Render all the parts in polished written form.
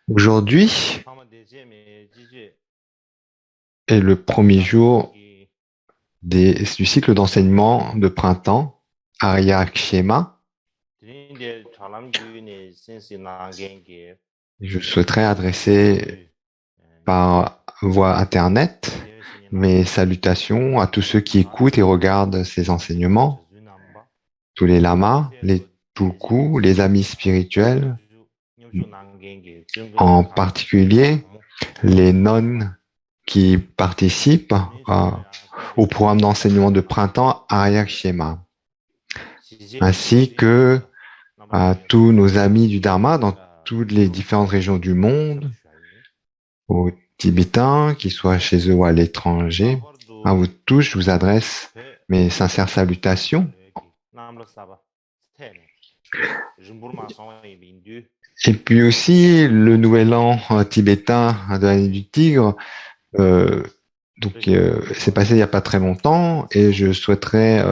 Aujourd'hui est le premier jour du cycle d'enseignement de printemps, Arya Shema. Je souhaiterais adresser par voie Internet mes salutations à tous ceux qui écoutent et regardent ces enseignements, tous les lamas, les tulkus, les amis spirituels, en particulier les nonnes qui participent au programme d'enseignement de printemps Arya Shema, ainsi que à tous nos amis du Dharma dans toutes les différentes régions du monde, aux Tibétains, qu'ils soient chez eux ou à l'étranger. À vous tous, je vous adresse mes sincères salutations. Et puis aussi, le nouvel an tibétain de l'année du tigre, c'est passé il n'y a pas très longtemps et je souhaiterais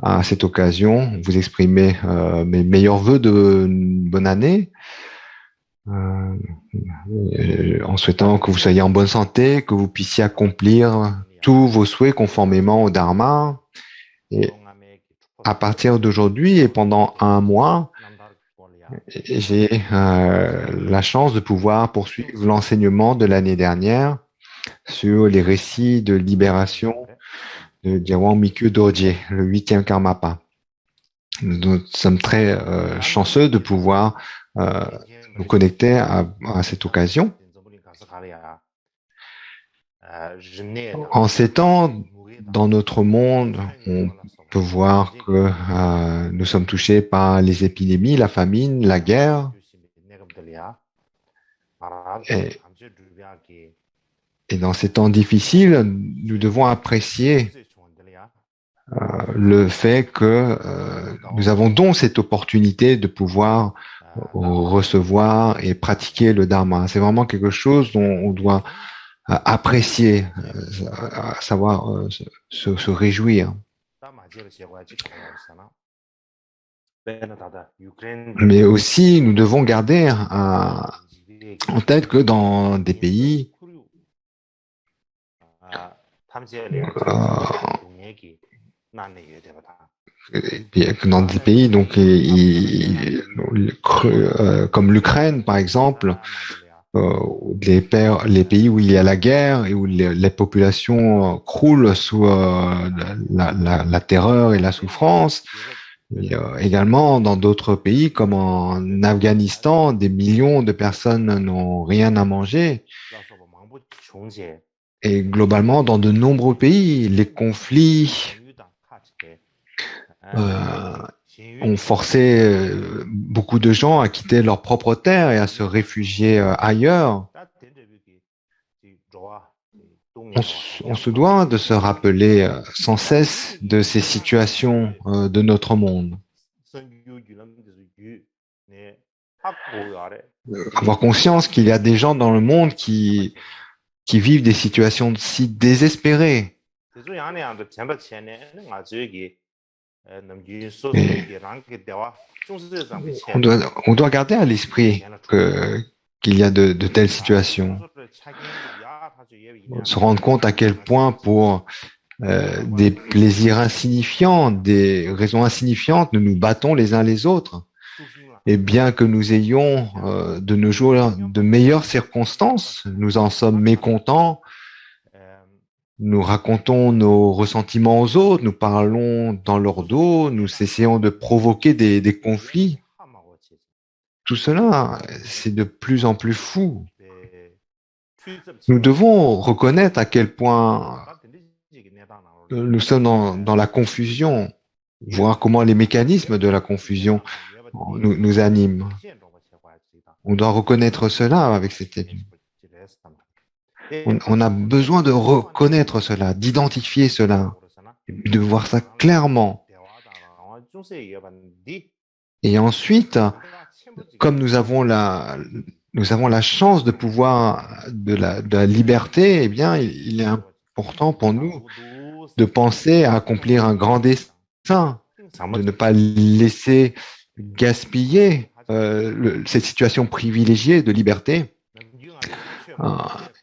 à cette occasion vous exprimer mes meilleurs vœux de bonne année, en souhaitant que vous soyez en bonne santé, que vous puissiez accomplir tous vos souhaits conformément au Dharma. Et à partir d'aujourd'hui et pendant un mois, j'ai la chance de pouvoir poursuivre l'enseignement de l'année dernière sur les récits de libération de Diawang Mikyu Dorje, le 8e Karmapa. Nous sommes très chanceux de pouvoir nous connecter à cette occasion. En ces temps, dans notre monde, on peut voir que nous sommes touchés par les épidémies, la famine, la guerre. Et dans ces temps difficiles, nous devons apprécier le fait que nous avons donc cette opportunité de pouvoir recevoir et pratiquer le Dharma. C'est vraiment quelque chose dont on doit apprécier, savoir se réjouir. Mais aussi, nous devons garder en tête que dans des pays donc comme l'Ukraine par exemple, les pays où il y a la guerre et où les populations croulent sous la terreur et la souffrance. Et, également dans d'autres pays comme en Afghanistan, des millions de personnes n'ont rien à manger. Et globalement, dans de nombreux pays, les conflits ont forcé beaucoup de gens à quitter leur propre terre et à se réfugier ailleurs. On se doit de se rappeler sans cesse de ces situations de notre monde. Avoir conscience qu'il y a des gens dans le monde qui vivent des situations si désespérées. On doit garder à l'esprit qu'il y a de telles situations. Se rendre compte à quel point pour des plaisirs insignifiants, des raisons insignifiantes, nous nous battons les uns les autres. Et bien que nous ayons de nos jours de meilleures circonstances, nous en sommes mécontents, nous racontons nos ressentiments aux autres, nous parlons dans leur dos, nous essayons de provoquer des conflits. Tout cela, c'est de plus en plus fou. Nous devons reconnaître à quel point nous sommes dans la confusion, voir comment les mécanismes de la confusion nous animent. On doit reconnaître cela avec cette étude. On a besoin de reconnaître cela, d'identifier cela, de voir ça clairement. Et ensuite, comme nous avons la chance de pouvoir de la liberté, eh bien, il est important pour nous de penser à accomplir un grand dessein, de ne pas laisser gaspiller cette situation privilégiée de liberté euh,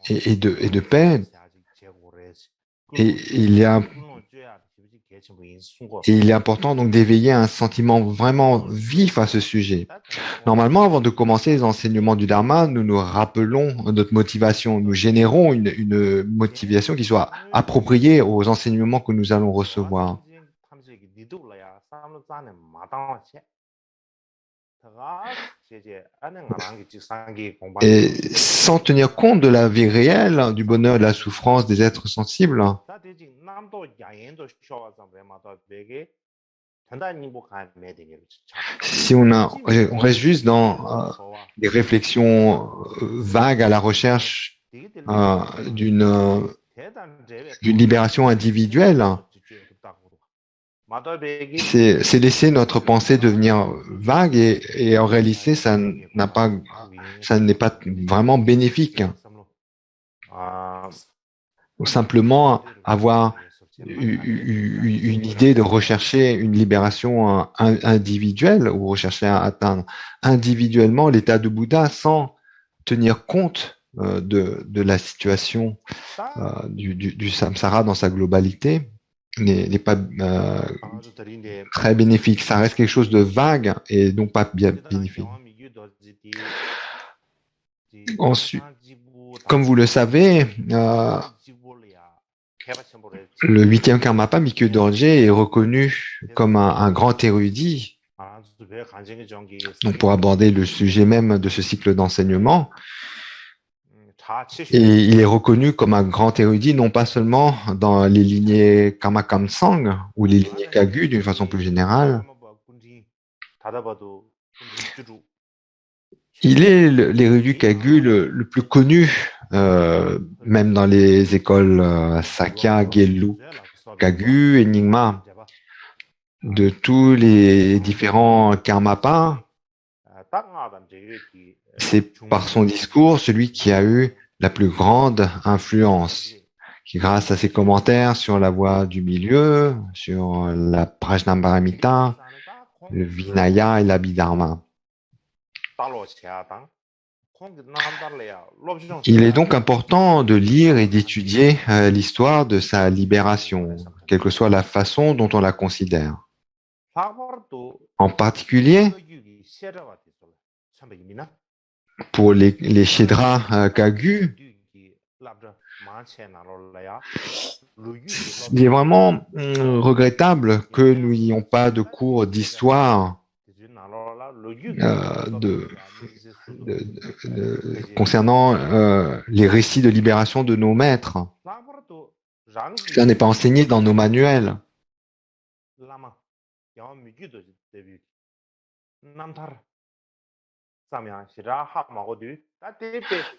et de paix. Et il est important donc d'éveiller un sentiment vraiment vif à ce sujet. Normalement, avant de commencer les enseignements du Dharma, nous nous rappelons notre motivation. Nous générons une motivation qui soit appropriée aux enseignements que nous allons recevoir. Et sans tenir compte de la vie réelle, du bonheur et de la souffrance des êtres sensibles, si on reste juste dans des réflexions vagues à la recherche d'une libération individuelle, c'est laisser notre pensée devenir vague et en réalité, ça n'est pas vraiment bénéfique. Ou simplement avoir une idée de rechercher une libération individuelle ou rechercher à atteindre individuellement l'état de Bouddha sans tenir compte de la situation du samsara dans sa globalité n'est pas très bénéfique. Ça reste quelque chose de vague et donc pas bien bénéfique. Ensuite, comme vous le savez, le 8e Karmapa, Mikyo Dorje, est reconnu comme un grand érudit. Donc, pour aborder le sujet même de ce cycle d'enseignement, et il est reconnu comme un grand érudit, non pas seulement dans les lignées Karma Kamsang ou les lignées Kagu d'une façon plus générale. Il est l'érudit Kagu le plus connu, même dans les écoles Sakya, Gelug, Kagu et Nyingma, de tous les différents karmapas. C'est par son discours celui qui a eu la plus grande influence, qui grâce à ses commentaires sur la voie du milieu, sur la Prajnaparamita, le Vinaya et l'Abhidharma. Il est donc important de lire et d'étudier l'histoire de sa libération, quelle que soit la façon dont on la considère. En particulier, pour les Shedra Kagu, il est vraiment regrettable que nous n'ayons pas de cours d'histoire concernant les récits de libération de nos maîtres. Cela n'est pas enseigné dans nos manuels.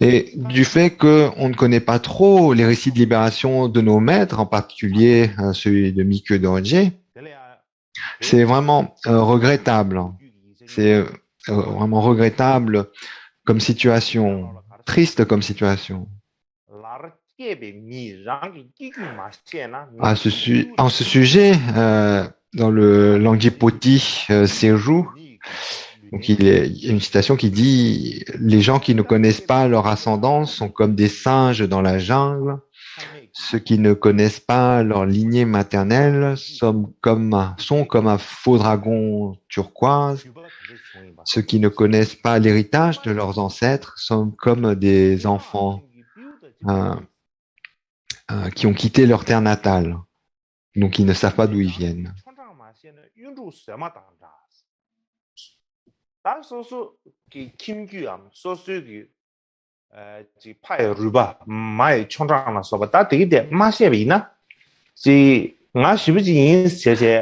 Et du fait qu'on ne connaît pas trop les récits de libération de nos maîtres, en particulier celui de Mikyo Dorje, c'est vraiment regrettable. C'est vraiment regrettable comme situation, triste comme situation. En ce sujet, dans le Langyepoti Serju, donc il y a une citation qui dit « Les gens qui ne connaissent pas leur ascendance sont comme des singes dans la jungle. Ceux qui ne connaissent pas leur lignée maternelle sont comme un faux dragon turquoise. Ceux qui ne connaissent pas l'héritage de leurs ancêtres sont comme des enfants qui ont quitté leur terre natale, donc ils ne savent pas d'où ils viennent. »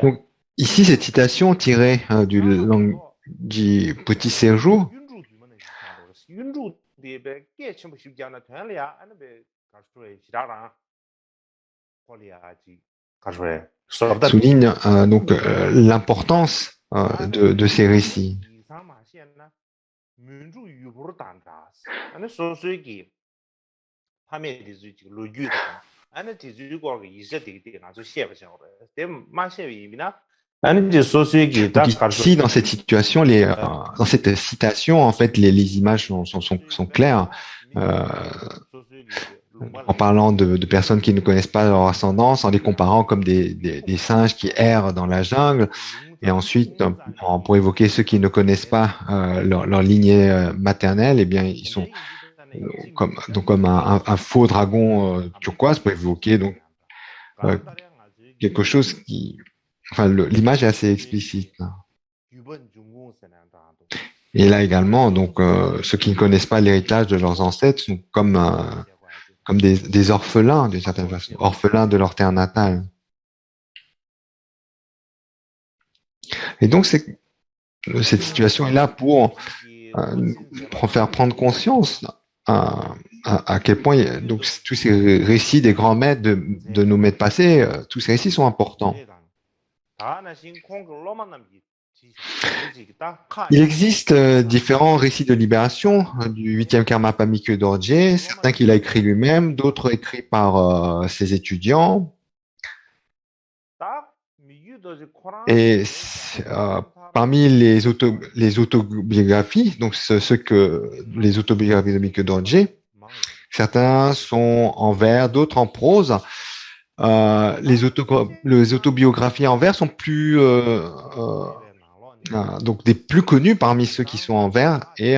Donc, ici, cette citation tirée du Langyepoti Serju souligne donc l'importance de ces récits. Donc ici, dans cette situation, dans cette citation, en fait, les images sont claires. Euh, En parlant de personnes qui ne connaissent pas leur ascendance, en les comparant comme des singes qui errent dans la jungle, et ensuite, pour évoquer ceux qui ne connaissent pas leur lignée maternelle, eh bien, ils sont comme un faux dragon turquoise pour évoquer donc euh, quelque chose qui, enfin, l'image est assez explicite. Et là également, donc ceux qui ne connaissent pas l'héritage de leurs ancêtres sont comme des orphelins d'une certaine façon, orphelins de leur terre natale. Et donc cette situation est là pour faire prendre conscience à quel point donc tous ces récits des grands maîtres de nos maîtres passés, tous ces récits sont importants. Il existe différents récits de libération du 8e Karmapa Mikkyo Dorje, certains qu'il a écrits lui-même, d'autres écrits par ses étudiants. Et parmi les autobiographies, donc les autobiographies de Mikkyo Dorje, certains sont en vers, d'autres en prose. Les autobiographies en vers sont donc des plus connus parmi ceux qui sont en vers, et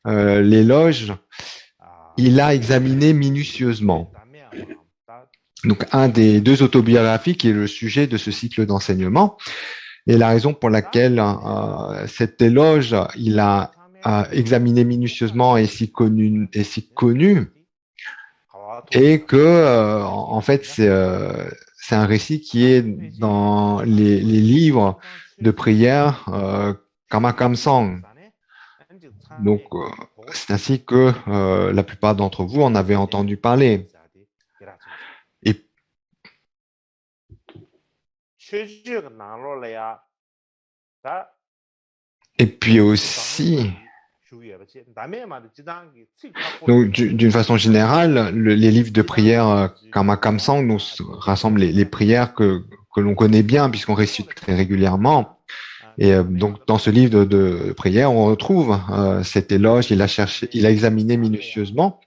l'éloge, il a examiné minutieusement. Donc un des deux autobiographies qui est le sujet de ce cycle d'enseignement, et la raison pour laquelle cet éloge, il a examiné minutieusement et si connu, et que en fait c'est un récit qui est dans les livres de prière Karma Kamsang. Donc c'est ainsi que la plupart d'entre vous en avez entendu parler. Et puis aussi, donc d'une façon générale, les livres de prière Karma Kamsang nous rassemblent les prières que l'on connaît bien puisqu'on récite très régulièrement. Et donc dans ce livre de prière, on retrouve cet éloge. Il a examiné minutieusement.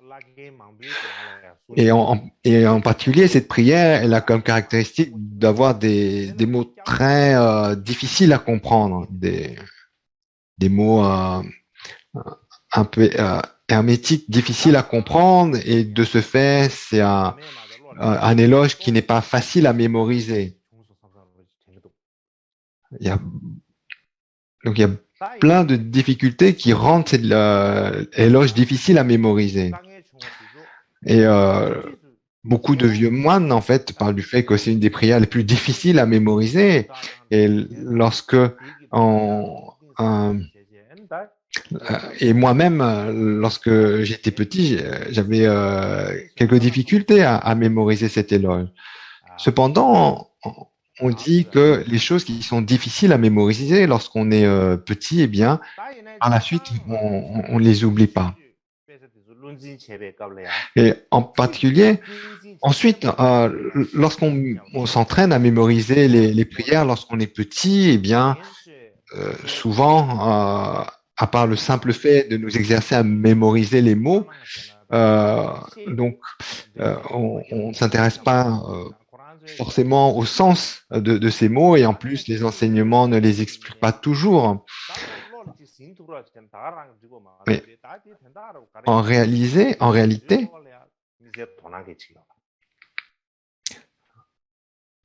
Et en particulier, cette prière, elle a comme caractéristique d'avoir des mots très difficiles à comprendre, des mots un peu hermétiques, difficiles à comprendre, et de ce fait, c'est un éloge qui n'est pas facile à mémoriser. Donc il y a plein de difficultés qui rendent cet éloge difficile à mémoriser. Et beaucoup de vieux moines, en fait, parlent du fait que c'est une des prières les plus difficiles à mémoriser. Et lorsque et moi-même, lorsque j'étais petit, j'avais quelques difficultés à mémoriser cet éloge. Cependant, on dit que les choses qui sont difficiles à mémoriser lorsqu'on est petit, eh bien, par la suite, on les oublie pas. Et en particulier, ensuite, lorsqu'on s'entraîne à mémoriser les prières lorsqu'on est petit, eh bien, souvent, à part le simple fait de nous exercer à mémoriser les mots, donc on ne s'intéresse pas forcément au sens de ces mots, et en plus, les enseignements ne les expliquent pas toujours. Mais en réalité,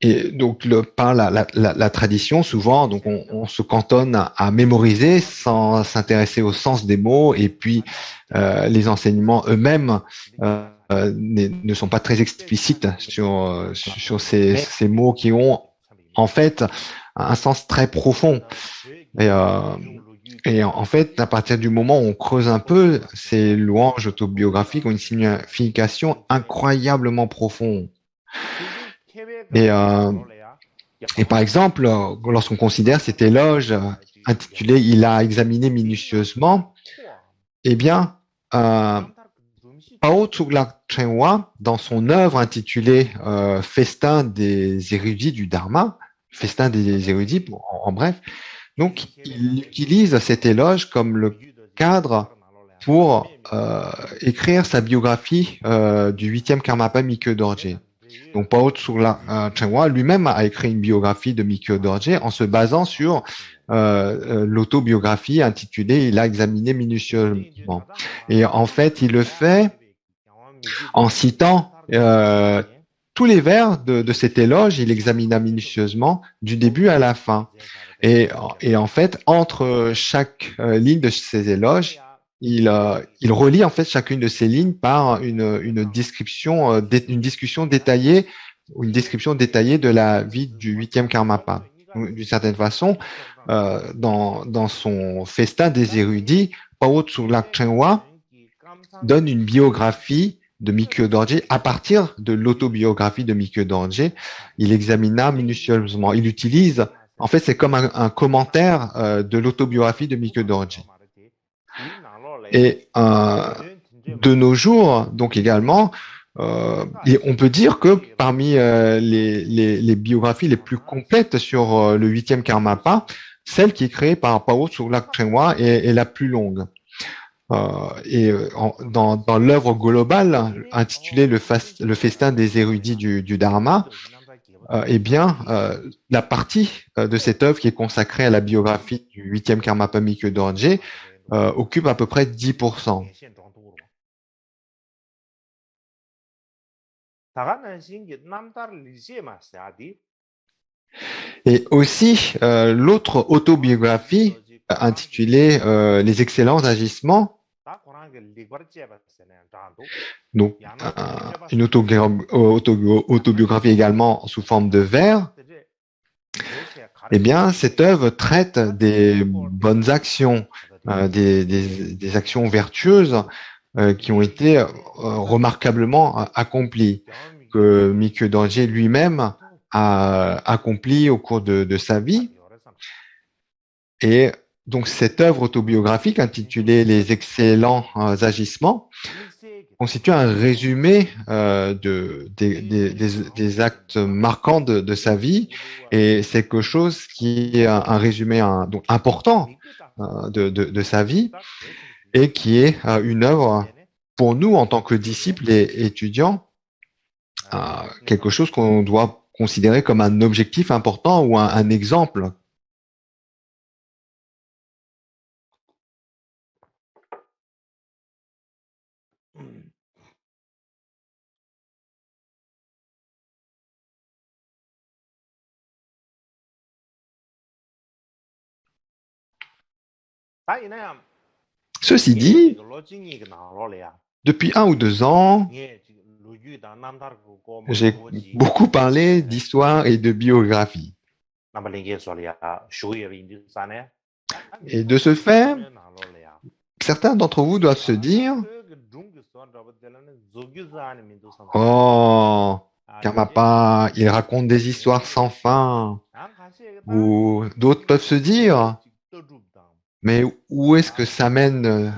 et donc par la tradition, souvent, donc on se cantonne à mémoriser sans s'intéresser au sens des mots, et puis les enseignements eux-mêmes ne sont pas très explicites sur ces mots qui ont en fait un sens très profond. Et en fait, à partir du moment où on creuse un peu, ces louanges autobiographiques ont une signification incroyablement profonde. Et par exemple, lorsqu'on considère cet éloge intitulé Il a examiné minutieusement, eh bien, Pao Tsuglak Chenwa, dans son œuvre intitulée Festin des érudits du Dharma, festin des érudits, en bref. Donc, il utilise cet éloge comme le cadre pour écrire sa biographie du 8e Karmapa Mikyo Dorje. Donc, Pao Tsula Chengwa lui-même a écrit une biographie de Mikyo Dorje en se basant sur l'autobiographie intitulée Il a examiné minutieusement. Et en fait, il le fait en citant tous les vers de cet éloge, il examina minutieusement du début à la fin. Et en fait, entre chaque ligne de ces éloges, il relie en fait chacune de ces lignes par une description, une discussion détaillée ou une description détaillée de la vie du 8e Karmapa. D'une certaine façon, dans son festin des érudits, Pao Tsulak Chenwa donne une biographie de Mikyo Dorje à partir de l'autobiographie de Mikyo Dorje. Il examina minutieusement. Il utilise, en fait, c'est comme un commentaire de l'autobiographie de Mikyo Dorje. Et de nos jours, donc également, et on peut dire que parmi les biographies les plus complètes sur le 8e Karmapa, celle qui est créée par Pao Tsulak Chenwa est la plus longue. Dans l'œuvre globale intitulée le festin des érudits du Dharma, eh bien, la partie de cette œuvre qui est consacrée à la biographie du 8e Karmapa Mikyo Dorje occupe à peu près 10%. Et aussi, l'autre autobiographie intitulée Les excellents agissements, donc une autobiographie également sous forme de vers, eh bien, cette œuvre traite des bonnes actions, des actions vertueuses qui ont été remarquablement accomplies, que Mikyo Dorje lui-même a accompli au cours de sa vie. Et donc, cette œuvre autobiographique intitulée Les excellents agissements constitue un résumé des actes marquants de sa vie, et c'est quelque chose qui est un résumé donc important de sa vie, et qui est une œuvre pour nous en tant que disciples et étudiants, quelque chose qu'on doit considérer comme un objectif important ou un exemple. Ceci dit, depuis 1 ou 2 ans, j'ai beaucoup parlé d'histoire et de biographie. Et de ce fait, certains d'entre vous doivent se dire « Oh, Karmapa, il raconte des histoires sans fin. » Ou d'autres peuvent se dire « Mais où est-ce que ça mène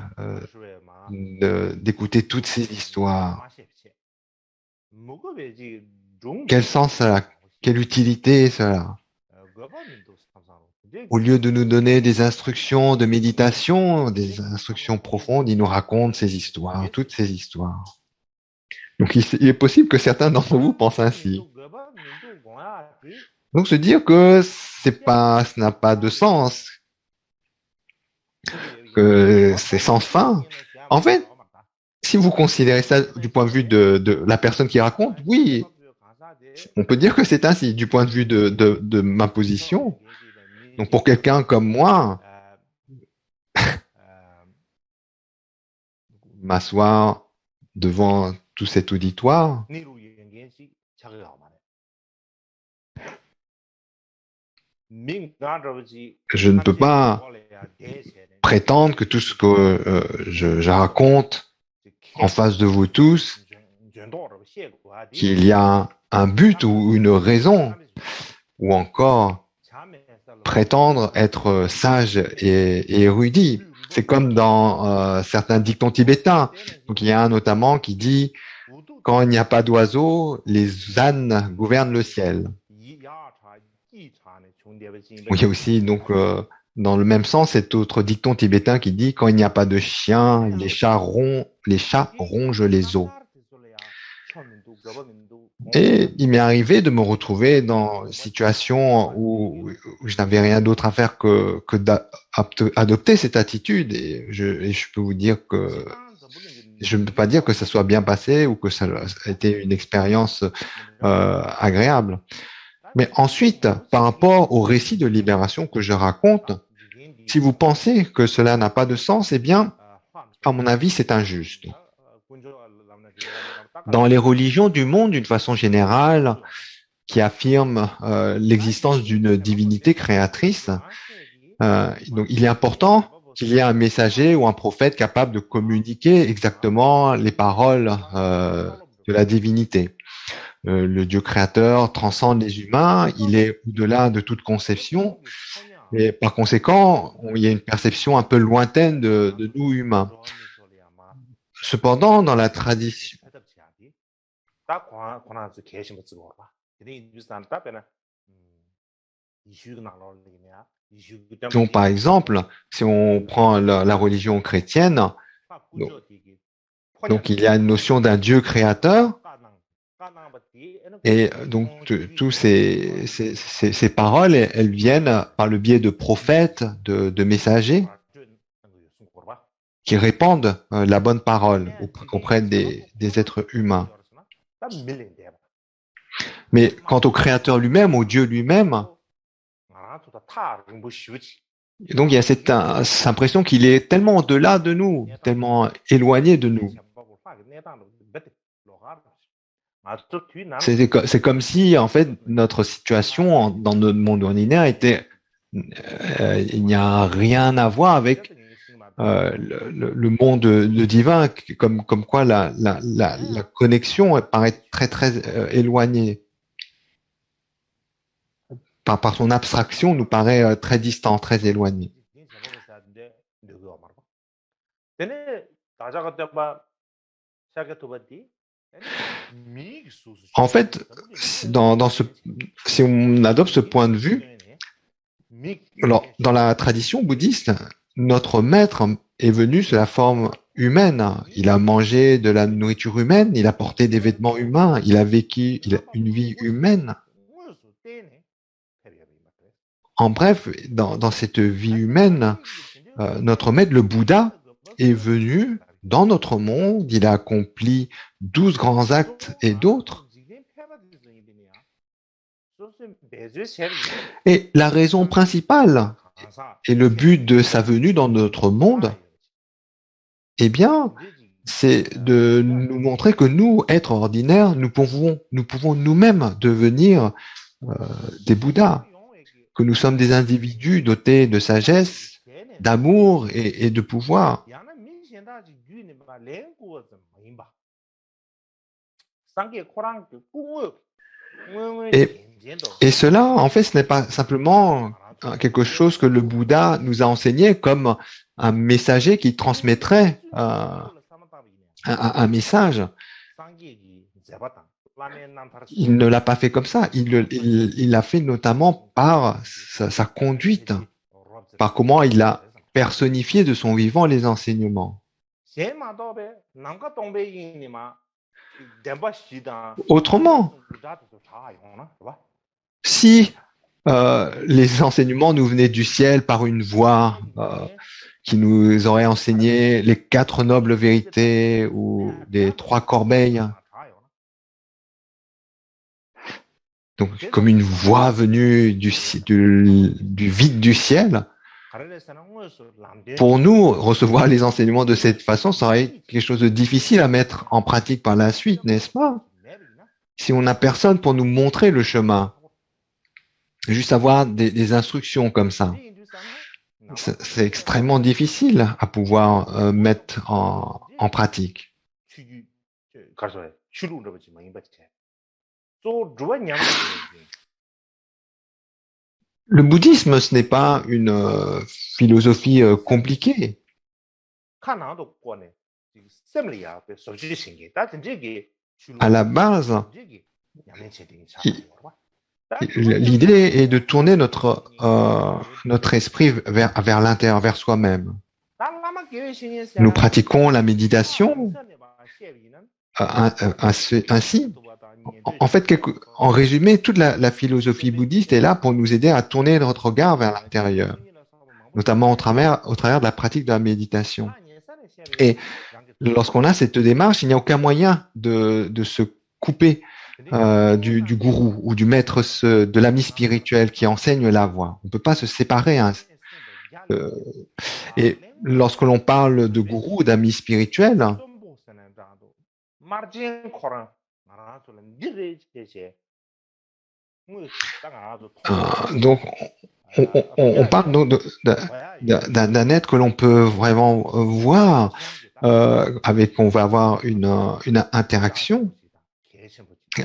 d'écouter toutes ces histoires? Quel sens cela? Quelle utilité cela? Au lieu de nous donner des instructions de méditation, des instructions profondes, il nous raconte ces histoires, toutes ces histoires. » Donc, il est possible que certains d'entre vous pensent ainsi. Donc, se dire que ça n'a pas de sens, que c'est sans fin. En fait, si vous considérez ça du point de vue de la personne qui raconte, oui, on peut dire que c'est ainsi. Du point de vue de ma position, donc pour quelqu'un comme moi, m'asseoir devant tout cet auditoire, je ne peux pas prétendre que tout ce que je raconte en face de vous tous, qu'il y a un but ou une raison, ou encore prétendre être sage et érudit. C'est comme dans certains dictons tibétains. Donc, il y a un notamment qui dit « Quand il n'y a pas d'oiseaux, les ânes gouvernent le ciel ». Il y a aussi, donc, dans le même sens, cet autre dicton tibétain qui dit quand il n'y a pas de chien, les chats rongent les os. Et il m'est arrivé de me retrouver dans une situation où je n'avais rien d'autre à faire que d'adopter cette attitude. Et je peux vous dire que je ne peux pas dire que ça soit bien passé ou que ça a été une expérience agréable. Mais ensuite, par rapport au récit de libération que je raconte, si vous pensez que cela n'a pas de sens, eh bien, à mon avis, c'est injuste. Dans les religions du monde, d'une façon générale, qui affirment l'existence d'une divinité créatrice, donc il est important qu'il y ait un messager ou un prophète capable de communiquer exactement les paroles de la divinité. Le Dieu créateur transcende les humains, il est au-delà de toute conception, et par conséquent, il y a une perception un peu lointaine de nous humains. Cependant, dans la tradition, par exemple, si on prend la religion chrétienne, donc, donc il y a une notion d'un Dieu créateur, et donc tous ces paroles, elles viennent par le biais de prophètes, de messagers, qui répandent la bonne parole auprès des êtres humains. Mais quant au Créateur lui-même, au Dieu lui-même, donc il y a cette impression qu'il est tellement au-delà de nous, tellement éloigné de nous. C'est comme si, en fait, notre situation dans notre monde ordinaire était, il n'y a rien à voir avec le monde divin, comme quoi la connexion paraît très éloignée. Par son abstraction, nous paraît très distant, très éloigné. En fait, si on adopte ce point de vue, alors, dans la tradition bouddhiste, notre maître est venu sous la forme humaine. Il a mangé de la nourriture humaine, il a porté des vêtements humains, il a vécu une vie humaine. En bref, dans cette vie humaine, notre maître, le Bouddha, est venu dans notre monde, il a accompli 12 grands actes et d'autres. Et la raison principale et le but de sa venue dans notre monde, eh bien, c'est de nous montrer que nous, êtres ordinaires, nous pouvons nous-mêmes devenir des Bouddhas, que nous sommes des individus dotés de sagesse, d'amour et de pouvoir. Et cela, en fait, ce n'est pas simplement quelque chose que le Bouddha nous a enseigné comme un messager qui transmettrait un message. Il ne l'a pas fait comme ça. Il l'a fait notamment par sa conduite, par comment il a personnifié de son vivant les enseignements. Autrement, si les enseignements nous venaient du ciel par une voix qui nous aurait enseigné les 4 nobles vérités ou les 3 corbeilles, donc comme une voix venue du vide du ciel, pour nous, recevoir les enseignements de cette façon, ça aurait été quelque chose de difficile à mettre en pratique par la suite, n'est-ce pas? Si on n'a personne pour nous montrer le chemin, juste avoir des instructions comme ça, c'est extrêmement difficile à pouvoir mettre en pratique. Le bouddhisme, ce n'est pas une philosophie compliquée. À la base, L'idée est de tourner notre esprit vers l'intérieur, vers soi-même. Nous pratiquons la méditation ainsi. En fait, en résumé, toute la philosophie bouddhiste est là pour nous aider à tourner notre regard vers l'intérieur, notamment au travers de la pratique de la méditation. Et lorsqu'on a cette démarche, il n'y a aucun moyen de se couper du gourou ou du maître, de l'ami spirituel qui enseigne la voie. On ne peut pas se séparer. Hein. Et lorsque l'on parle de gourou, d'amis spirituels, donc on parle donc d'un être que l'on peut vraiment voir, avec on va avoir une interaction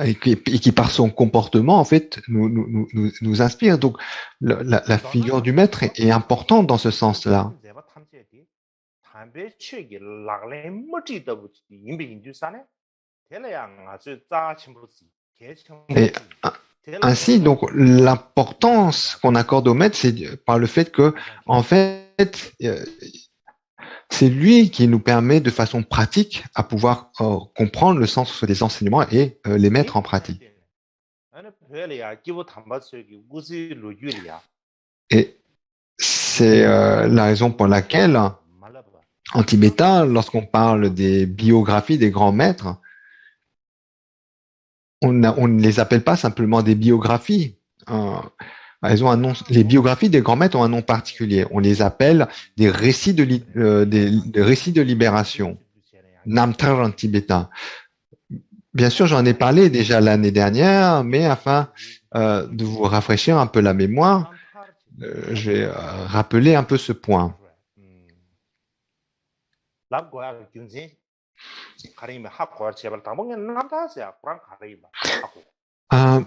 et qui par son comportement en fait nous inspire. Donc la figure du maître est importante dans ce sens-là. Et ainsi, donc, l'importance qu'on accorde au maître, c'est par le fait que, en fait, c'est lui qui nous permet de façon pratique à pouvoir comprendre le sens des enseignements et les mettre en pratique. Et c'est la raison pour laquelle, en tibétain, lorsqu'on parle des biographies des grands maîtres, on ne les appelle pas simplement des biographies. Elles ont un nom, les biographies des grands maîtres ont un nom particulier. On les appelle des récits des récits de libération, Namtar en tibétain. Bien sûr, j'en ai parlé déjà l'année dernière, mais afin de vous rafraîchir un peu la mémoire, je vais rappeler un peu ce point.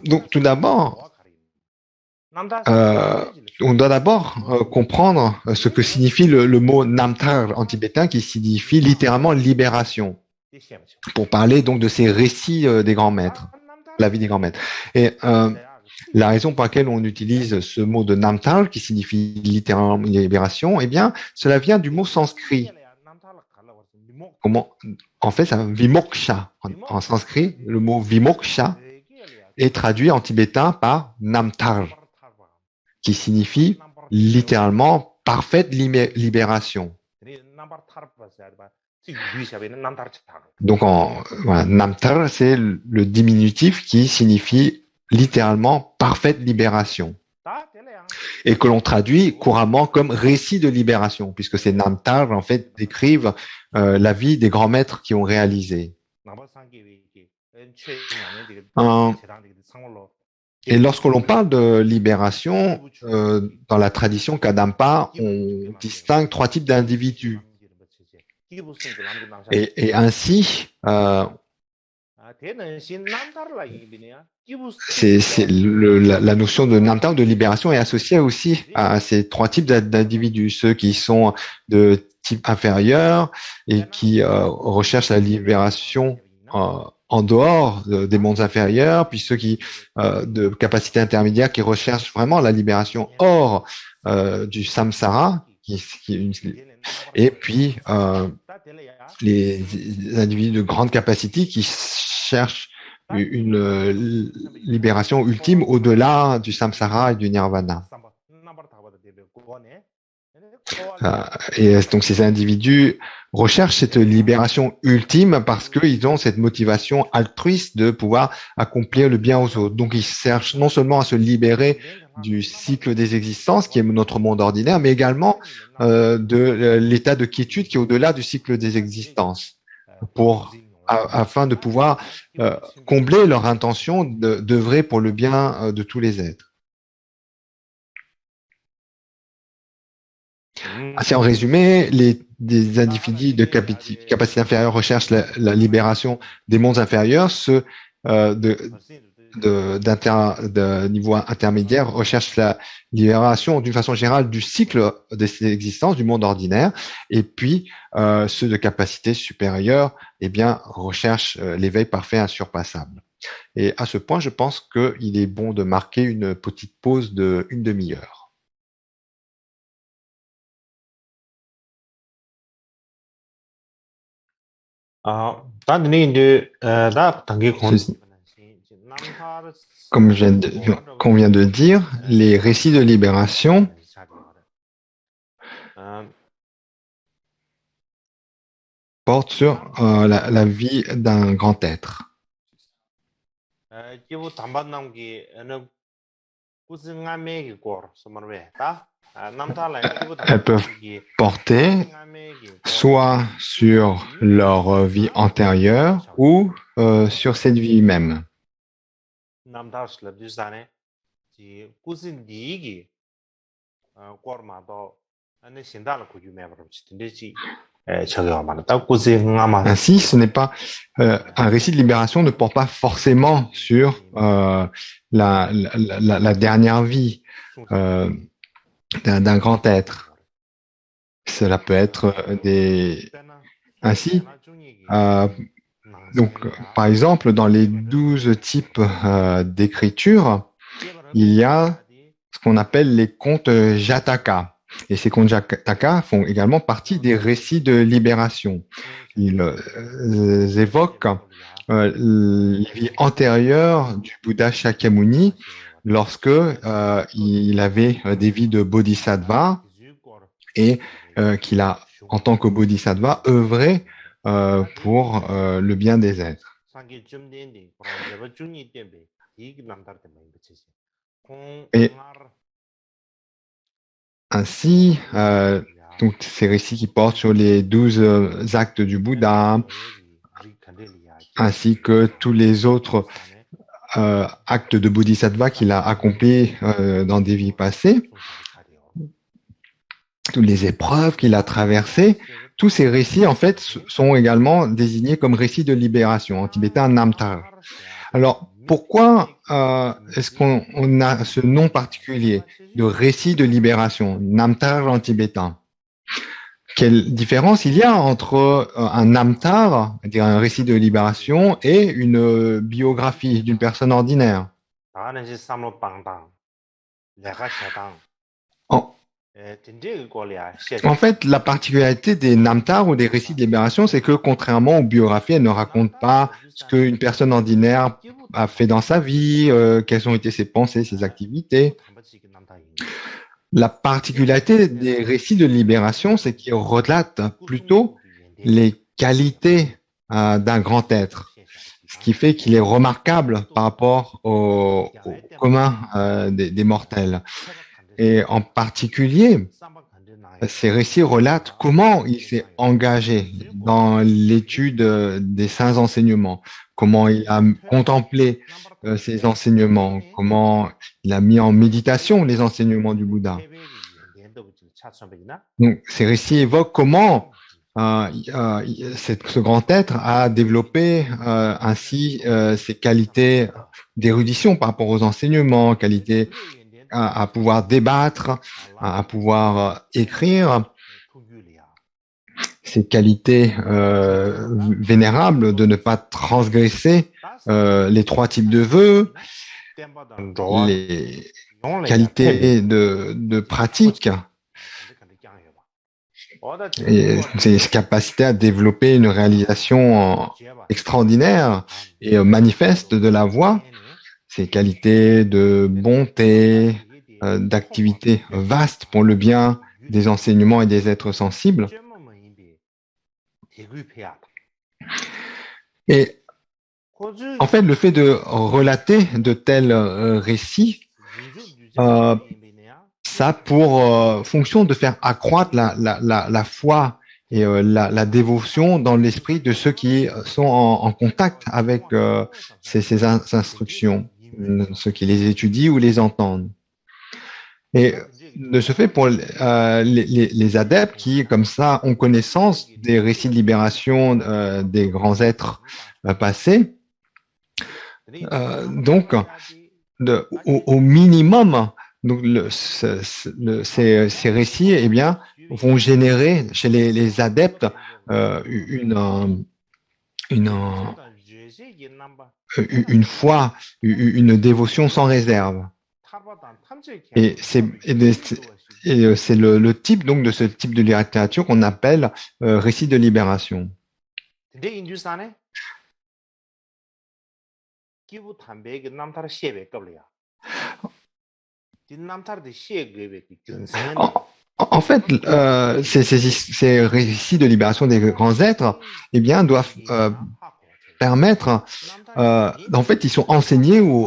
Donc, tout d'abord, on doit d'abord comprendre ce que signifie le mot Namtar en tibétain, qui signifie littéralement libération, pour parler donc de ces récits des grands maîtres, la vie des grands maîtres. Et la raison pour laquelle on utilise ce mot de Namtar, qui signifie littéralement libération, eh bien, cela vient du mot sanskrit. En fait, ça vimoksha. En sanskrit, le mot vimoksha est traduit en tibétain par Namtar, qui signifie littéralement parfaite libération. Donc, voilà, Namtar, c'est le diminutif qui signifie littéralement parfaite libération, et que l'on traduit couramment comme récit de libération, puisque ces Namtar, en fait, décrivent la vie des grands maîtres qui ont réalisé. Et lorsque l'on parle de libération, dans la tradition Kadampa, on distingue trois types d'individus. Et ainsi, la notion de namtar, de libération, est associée aussi à ces trois types d'individus. Ceux qui sont de type inférieur et qui recherchent la libération en dehors des mondes inférieurs, puis ceux qui de capacité intermédiaire qui recherchent vraiment la libération hors du samsara, et puis les individus de grande capacité qui cherchent une libération ultime au-delà du samsara et du nirvana. Et donc ces individus recherchent cette libération ultime parce qu'ils ont cette motivation altruiste de pouvoir accomplir le bien aux autres. Donc ils cherchent non seulement à se libérer du cycle des existences, qui est notre monde ordinaire, mais également de l'état de quiétude qui est au-delà du cycle des existences, afin de pouvoir combler leur intention d'œuvrer pour le bien de tous les êtres. Ainsi, en résumé, des individus de capacité inférieure recherchent la libération des mondes inférieurs, ceux de niveau intermédiaire recherchent la libération d'une façon générale du cycle des existences, du monde ordinaire, et puis ceux de capacité supérieure, eh bien, recherchent l'éveil parfait insurpassable. Et à ce point, je pense qu'il est bon de marquer une petite pause d'une demi-heure. Comme qu'on vient de dire, les récits de libération portent sur la vie d'un grand être. Elles peuvent porter soit sur leur vie antérieure ou sur cette vie même. Ainsi, ce n'est pas un récit de libération ne porte pas forcément sur la dernière vie d'un grand être. Cela peut être ainsi. Donc, par exemple, dans les 12 types d'écriture, il y a ce qu'on appelle les contes Jataka. Et ces contes Jataka font également partie des récits de libération. Ils évoquent les vies antérieures du Bouddha Shakyamuni lorsque il avait des vies de bodhisattva et qu'il a, en tant que bodhisattva, œuvré pour le bien des êtres. Et ainsi, donc ces récits qui portent sur les 12 actes du Bouddha, ainsi que tous les autres actes de bodhisattva qu'il a accomplis dans des vies passées, toutes les épreuves qu'il a traversées, tous ces récits, en fait, sont également désignés comme récits de libération, en tibétain Namtar. Alors, pourquoi est-ce qu'on a ce nom particulier de récit de libération, Namtar en tibétain? Quelle différence il y a entre un Namtar, c'est-à-dire un récit de libération, et une biographie d'une personne ordinaire? En fait, la particularité des Namtar ou des récits de libération, c'est que contrairement aux biographies, elles ne racontent pas ce qu'une personne ordinaire a fait dans sa vie, quelles ont été ses pensées, ses activités. La particularité des récits de libération, c'est qu'ils relatent plutôt les qualités d'un grand être, ce qui fait qu'il est remarquable par rapport au commun des mortels. Et en particulier, ces récits relatent comment il s'est engagé dans l'étude des saints enseignements, comment il a contemplé ces enseignements, comment il a mis en méditation les enseignements du Bouddha. Donc, ces récits évoquent comment ce grand être a développé ainsi ses qualités d'érudition par rapport aux enseignements, qualités à pouvoir débattre, à pouvoir écrire, ces qualités vénérables de ne pas transgresser les 3 types de vœux, les qualités de pratique, et ces capacités à développer une réalisation extraordinaire et manifeste de la voie, ces qualités de bonté, d'activité vaste pour le bien des enseignements et des êtres sensibles. Et en fait, le fait de relater de tels récits, ça a pour fonction de faire accroître la foi et la dévotion dans l'esprit de ceux qui sont en contact avec ces instructions, ceux qui les étudient ou les entendent. Et de ce fait, pour les adeptes qui, comme ça, ont connaissance des récits de libération des grands êtres passés, donc, au minimum, donc ces récits eh bien, vont générer chez les adeptes une une foi, une dévotion sans réserve. Et c'est le type donc de ce type de littérature qu'on appelle récit de libération. En fait, ces récits de libération des grands êtres, eh bien, doivent permettre, en fait, ils sont enseignés ou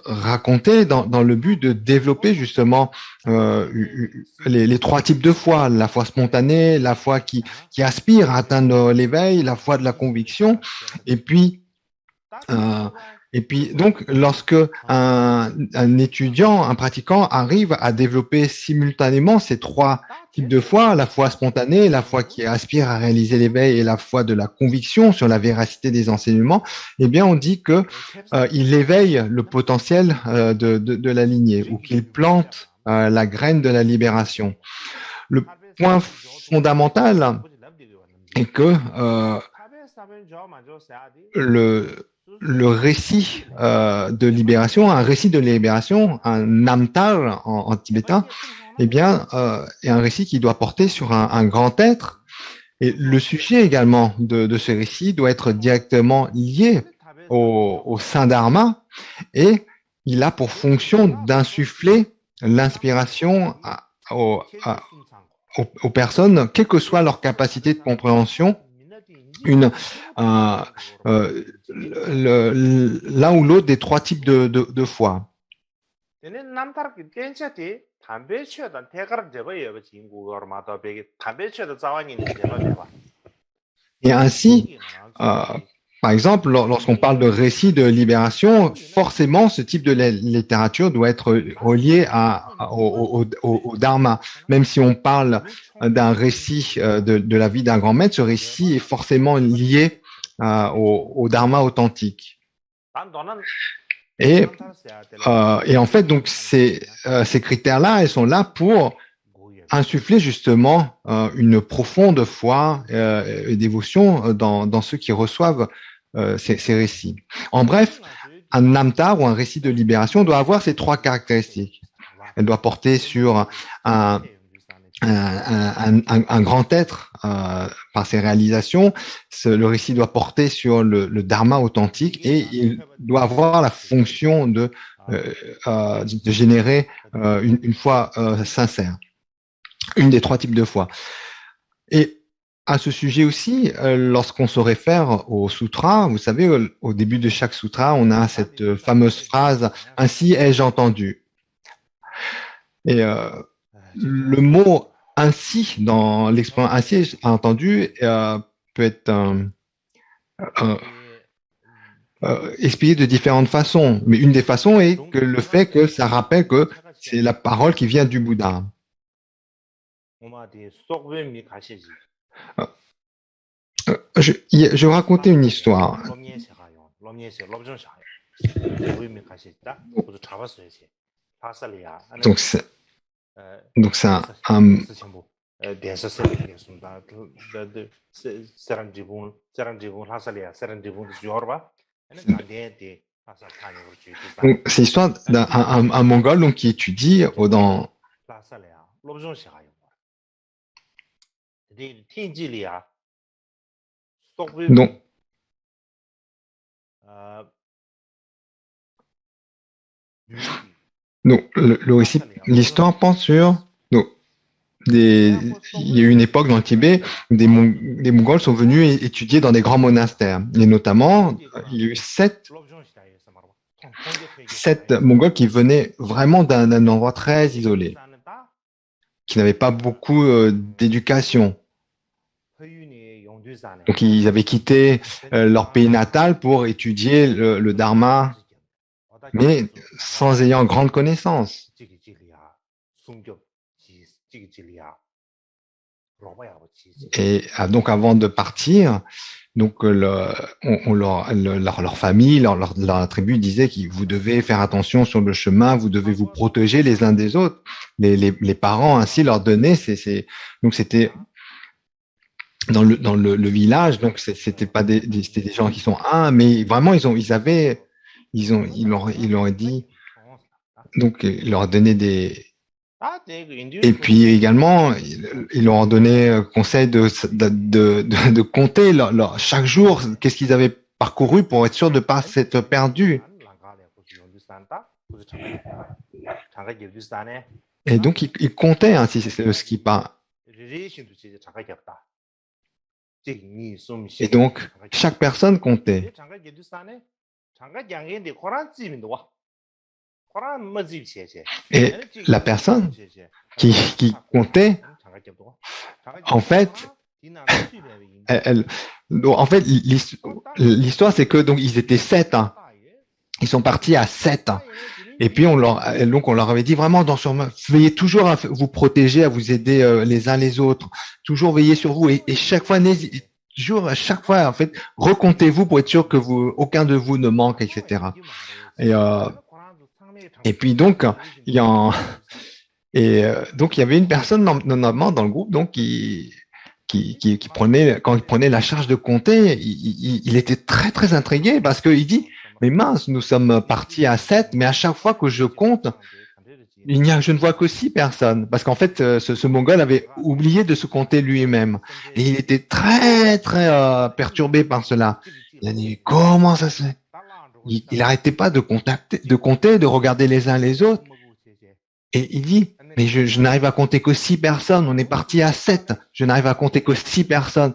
racontés dans le but de développer justement les trois types de foi, la foi spontanée, la foi qui aspire à atteindre l'éveil, la foi de la conviction, et puis donc, lorsque un étudiant, un pratiquant arrive à développer simultanément ces trois types de foi, la foi spontanée, la foi qui aspire à réaliser l'éveil et la foi de la conviction sur la véracité des enseignements, eh bien, on dit que il éveille le potentiel de la lignée ou qu'il plante la graine de la libération. Le point fondamental est que le récit de libération, un récit de libération, un namtar en tibétain, eh bien, est un récit qui doit porter sur un grand être. Et le sujet également de ce récit doit être directement lié au Saint Dharma et il a pour fonction d'insuffler l'inspiration aux personnes, quelle que soit leur capacité de compréhension, l'un ou l'autre des trois types de foi. Et ainsi, par exemple, lorsqu'on parle de récit de libération, forcément, ce type de littérature doit être relié au Dharma. Même si on parle d'un récit de la vie d'un grand maître, ce récit est forcément lié au Dharma authentique. Et en fait, donc, ces critères-là, ils sont là pour insuffler justement une profonde foi et dévotion dans ceux qui reçoivent ces récits. En bref, un namtar ou un récit de libération doit avoir ces trois caractéristiques. Elle doit porter sur un grand être par ses réalisations. Le récit doit porter sur le dharma authentique et il doit avoir la fonction de générer une foi sincère. Une des trois types de foi. Et à ce sujet aussi, lorsqu'on se réfère au sutra, vous savez, au début de chaque sutra, on a cette fameuse phrase « Ainsi ai-je entendu ». Et le mot « ainsi » dans l'expression « ainsi ai-je entendu » peut être expliqué de différentes façons. Mais une des façons est que le fait que ça rappelle que c'est la parole qui vient du Bouddha. Je vais raconter une histoire. Donc c'est un c'est l'histoire d'un Mongol donc, qui étudie dans donc le récit, l'histoire pense sur il y a eu une époque dans le Tibet où des Mongols sont venus étudier dans des grands monastères. Et notamment, il y a eu sept Mongols qui venaient vraiment d'un endroit très isolé, qui n'avaient pas beaucoup d'éducation. Donc, ils avaient quitté leur pays natal pour étudier le Dharma, mais sans ayant grande connaissance. Et donc, avant de partir, donc leur famille, leur tribu disait que vous devez faire attention sur le chemin, vous devez vous protéger les uns des autres. Les parents ainsi leur donnaient, donc c'était le village. Donc, c'était pas c'était des gens qui sont mais vraiment, ils leur ont dit, donc, ils leur a donné et puis également, ils leur ont donné conseil de compter chaque jour, qu'est-ce qu'ils avaient parcouru pour être sûr de ne pas s'être perdus. Et donc, ils comptaient ainsi ce qui part. Et donc, chaque personne comptait. Et la personne qui comptait, en fait, en fait, l'histoire, c'est que donc ils étaient 7. Hein. Ils sont partis à 7. Hein. Et puis on leur avait dit vraiment veillez toujours à vous protéger, à vous aider les uns les autres, toujours veillez sur vous et chaque fois toujours à chaque fois en fait recomptez-vous pour être sûr que aucun de vous ne manque, etc. Et puis donc donc il y avait une personne normalement dans le groupe donc qui prenait quand il prenait la charge de compter, il était très très intrigué parce qu'il dit mais mince, nous sommes partis à 7, mais à chaque fois que je compte, je ne vois que 6 personnes. Parce qu'en fait, ce Mongol avait oublié de se compter lui-même. Et il était très, très perturbé par cela. Il a dit, comment ça se fait? Il n'arrêtait pas de compter, de regarder les uns les autres. Et il dit, mais je n'arrive à compter que 6 personnes. On est parti à 7. Je n'arrive à compter que 6 personnes.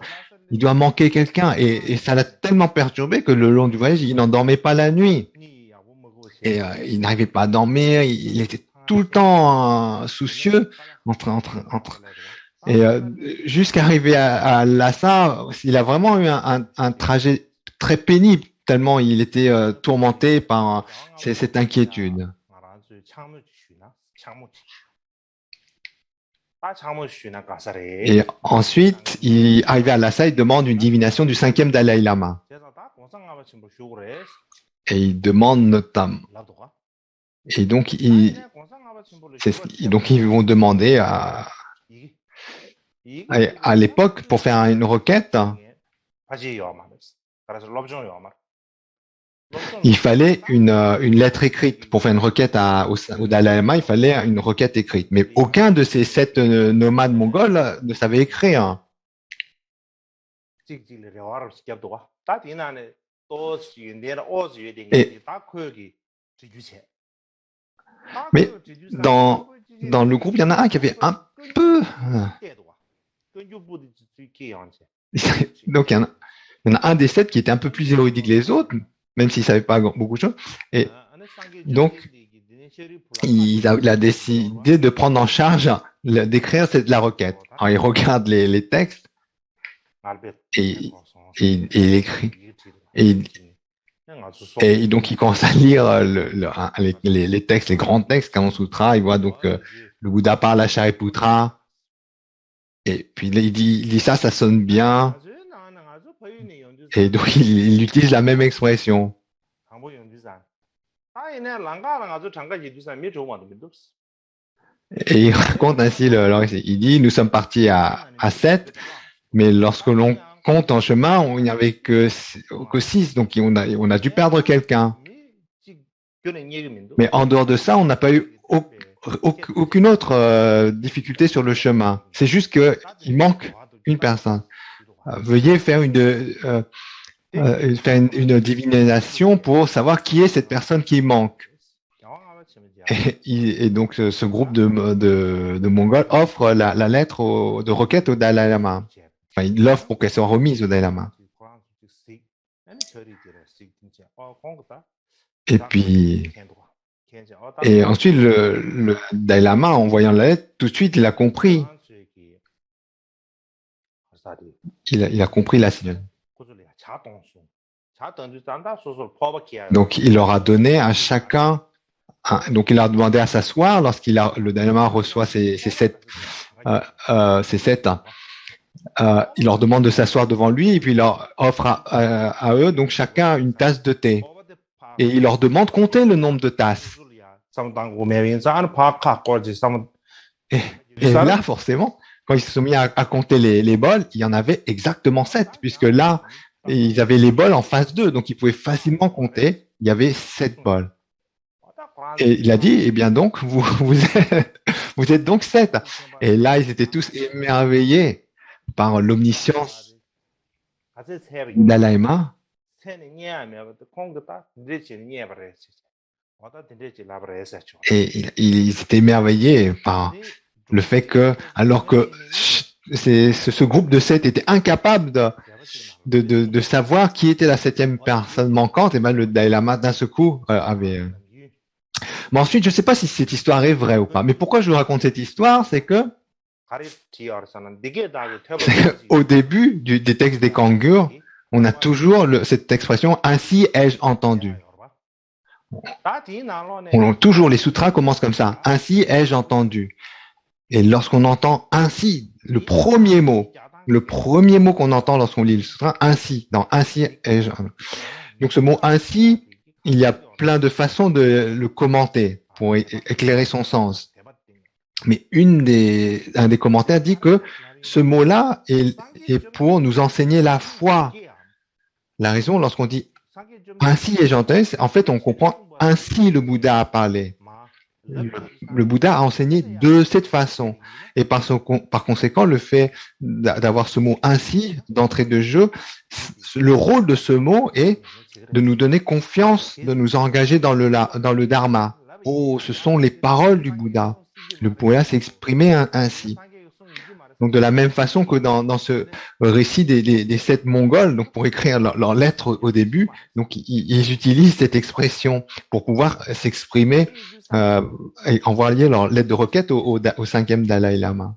Il doit manquer quelqu'un. Et ça l'a tellement perturbé que le long du voyage, il n'en dormait pas la nuit. Et il n'arrivait pas à dormir. Il était tout le temps soucieux et jusqu'à arriver à Lhasa, il a vraiment eu un trajet très pénible, tellement il était tourmenté par cette inquiétude. Et ensuite, il arrivé à Lhasa, il demande une divination du 5e Dalai Lama. Et il demande notamment. Et donc, ils vont demander à l'époque, pour faire une requête, il fallait une lettre écrite. Pour faire une requête au Dalai Lama, il fallait une requête écrite. Mais aucun de ces 7 nomades mongols ne savait écrire. Mais dans le groupe, il y en a un qui avait un peu... Donc, il y en a un des 7 qui était un peu plus érudit que les autres, même s'il ne savait pas beaucoup de choses. Et donc, il a décidé de prendre en charge d'écrire la requête. Alors, il regarde les textes et il écrit. Et donc, il commence à lire les textes, les grands textes, Kama Sutra. Il voit donc le Bouddha parle à Shariputra. Et puis, il dit ça sonne bien. Et donc, il utilise la même expression. Et il raconte ainsi, il dit, nous sommes partis à 7, mais lorsque l'on compte en chemin, il n'y avait que 6, donc on a dû perdre quelqu'un. Mais en dehors de ça, on n'a pas eu aucune autre difficulté sur le chemin. C'est juste qu'il manque une personne. Veuillez faire une divination pour savoir qui est cette personne qui manque. Et donc, ce groupe de Mongols offre la lettre de requête au Dalai Lama. Enfin, il l'offre pour qu'elle soit remise au Dalai Lama. Et puis, et ensuite, le Dalai Lama, en voyant la lettre, tout de suite, il a compris. Il a compris la signale. Donc, il leur a donné à chacun. Donc, il leur a demandé à s'asseoir le Dalai Lama reçoit ces 7. Il leur demande de s'asseoir devant lui et puis il leur offre à eux, donc chacun une tasse de thé. Et il leur demande de compter le nombre de tasses. Et là, forcément, quand ils se sont mis à compter les bols, il y en avait exactement 7, puisque là, ils avaient les bols en face d'eux, donc ils pouvaient facilement compter. Il y avait 7 bols. Et il a dit, eh bien donc, vous êtes donc 7. Et là, ils étaient tous émerveillés par l'omniscience du Dalai Lama. Et ils étaient émerveillés par le fait que, alors que ce groupe de 7 était incapable de savoir qui était la 7e personne manquante, et bien le Dalai Lama d'un seul coup avait. Mais ensuite, je ne sais pas si cette histoire est vraie ou pas. Mais pourquoi je vous raconte cette histoire, c'est que au début des textes des Kangur, on a toujours cette expression ainsi ai-je entendu. Toujours les sutras commencent comme ça. Ainsi ai-je entendu. Et lorsqu'on entend ainsi, le premier mot qu'on entend lorsqu'on lit le sutra, ainsi, dans ainsi ai-je. Donc ce mot ainsi, il y a plein de façons de le commenter pour éclairer son sens. Mais un des commentaires dit que ce mot-là est pour nous enseigner la foi. La raison, lorsqu'on dit ainsi ai-je entendu, en fait, on comprend ainsi le Bouddha a parlé. Le Bouddha a enseigné de cette façon. Et par conséquent, le fait d'avoir ce mot ainsi d'entrée de jeu, le rôle de ce mot est de nous donner confiance, de nous engager dans le Dharma. Oh, ce sont les paroles du Bouddha. Le Bouddha s'est exprimé ainsi. Donc, de la même façon que dans ce récit des 7 Mongols, donc pour écrire leur lettre au début, donc ils utilisent cette expression pour pouvoir s'exprimer et envoyer leur lettre de requête au 5e Dalai Lama.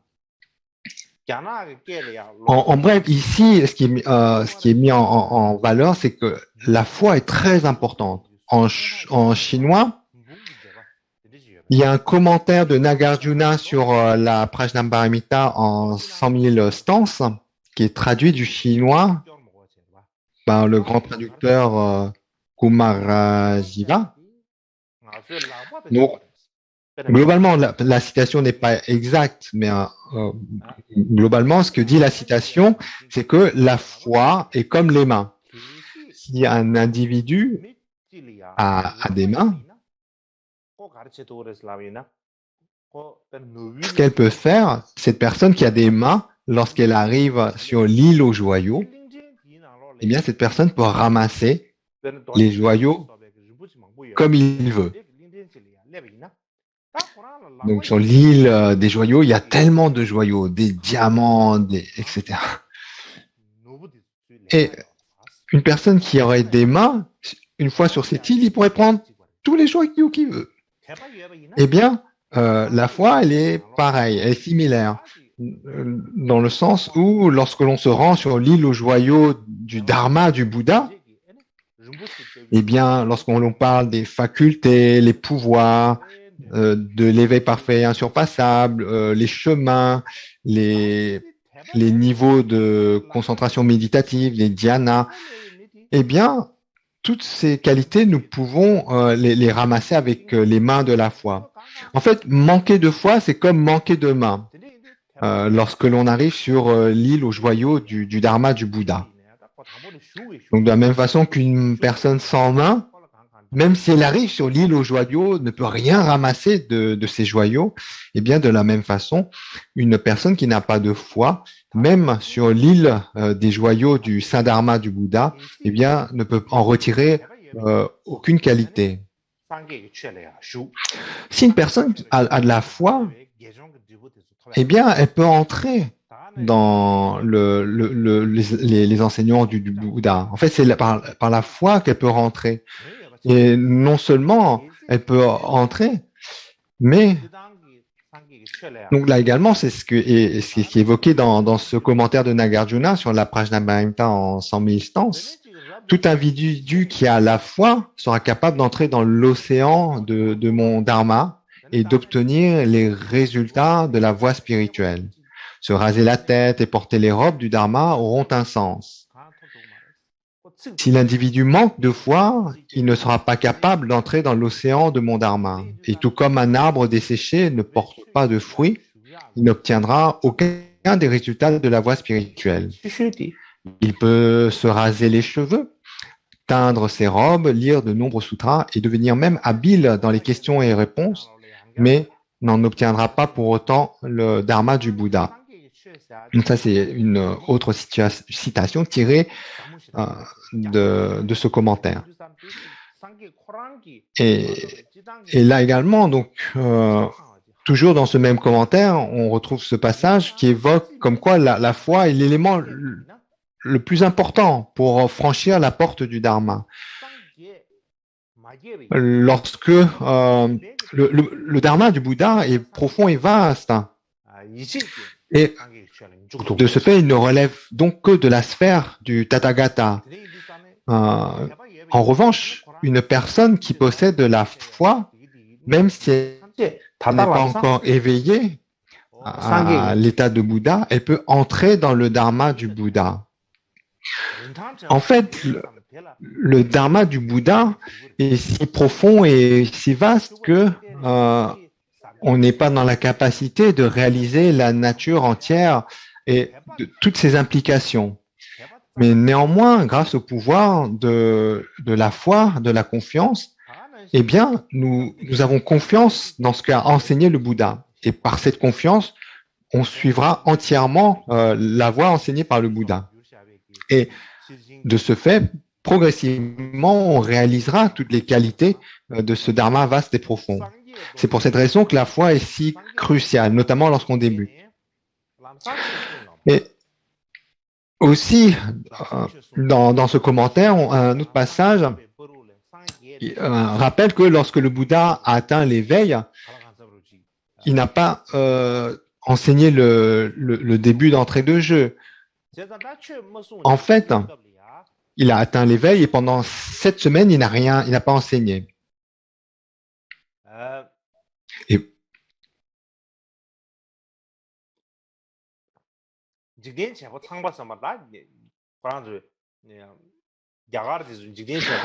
En bref, ici, ce qui est mis en valeur, c'est que la foi est très importante. En chinois, il y a un commentaire de Nagarjuna sur la Prajnaparamita en 100 000 stances, qui est traduit du chinois par le grand traducteur Kumarajiva. Donc, globalement, la citation n'est pas exacte, mais globalement, ce que dit la citation, c'est que la foi est comme les mains. Si un individu a des mains, ce qu'elle peut faire, cette personne qui a des mains, lorsqu'elle arrive sur l'île aux joyaux, eh bien, cette personne peut ramasser les joyaux comme il veut. Donc, sur l'île des joyaux, il y a tellement de joyaux, des diamants, etc. Et une personne qui aurait des mains, une fois sur cette île, il pourrait prendre tous les joyaux qu'il veut. Eh bien, la foi, elle est pareille, elle est similaire, dans le sens où, lorsque l'on se rend sur l'île aux joyaux du Dharma, du Bouddha, eh bien, lorsqu'on parle des facultés, les pouvoirs, de l'éveil parfait insurpassable, les chemins, les niveaux de concentration méditative, les dhyānas, eh bien, toutes ces qualités, nous pouvons les ramasser avec les mains de la foi. En fait, manquer de foi, c'est comme manquer de mains lorsque l'on arrive sur l'île aux joyaux du Dharma du Bouddha. Donc, de la même façon qu'une personne sans main, même si elle arrive sur l'île aux joyaux, ne peut rien ramasser de ces joyaux, eh bien, de la même façon, une personne qui n'a pas de foi, même sur l'île des joyaux du Saint Dharma du Bouddha, eh bien, ne peut en retirer aucune qualité. Si une personne a de la foi, eh bien, elle peut entrer dans les enseignements du Bouddha. En fait, c'est par la foi qu'elle peut rentrer. Et non seulement elle peut entrer, mais donc là également, c'est ce qui est évoqué dans ce commentaire de Nagarjuna sur la Prajnaparamita en 100 000 stances. Tout individu qui a la foi sera capable d'entrer dans l'océan de mon Dharma et d'obtenir les résultats de la voie spirituelle. Se raser la tête et porter les robes du Dharma auront un sens. Si l'individu manque de foi, il ne sera pas capable d'entrer dans l'océan de mon Dharma. Et tout comme un arbre desséché ne porte pas de fruits, il n'obtiendra aucun des résultats de la voie spirituelle. 须须的 Il peut se raser les cheveux, teindre ses robes, lire de nombreux sutras et devenir même habile dans les questions et réponses, mais n'en obtiendra pas pour autant le dharma du Bouddha. Donc ça, c'est une autre citation tirée de ce commentaire. Et là également, donc, toujours dans ce même commentaire, on retrouve ce passage qui évoque comme quoi la foi est l'élément le plus important pour franchir la porte du Dharma. Lorsque le Dharma du Bouddha est profond et vaste, et de ce fait, il ne relève donc que de la sphère du Tathagata. En revanche, une personne qui possède de la foi, même si elle n'est pas encore éveillée à l'état de Bouddha, elle peut entrer dans le Dharma du Bouddha. En fait, le Dharma du Bouddha est si profond et si vaste que on n'est pas dans la capacité de réaliser la nature entière et de toutes ses implications. Mais néanmoins, grâce au pouvoir de la foi, de la confiance, eh bien, nous avons confiance dans ce qu'a enseigné le Bouddha. Et par cette confiance, on suivra entièrement la voie enseignée par le Bouddha. Et de ce fait, progressivement, on réalisera toutes les qualités de ce dharma vaste et profond. C'est pour cette raison que la foi est si cruciale, notamment lorsqu'on débute. Et aussi, dans ce commentaire, un autre passage rappelle que lorsque le Bouddha a atteint l'éveil, il n'a pas enseigné le début d'entrée de jeu. En fait, il a atteint l'éveil et pendant 7 semaines, il n'a pas enseigné. Et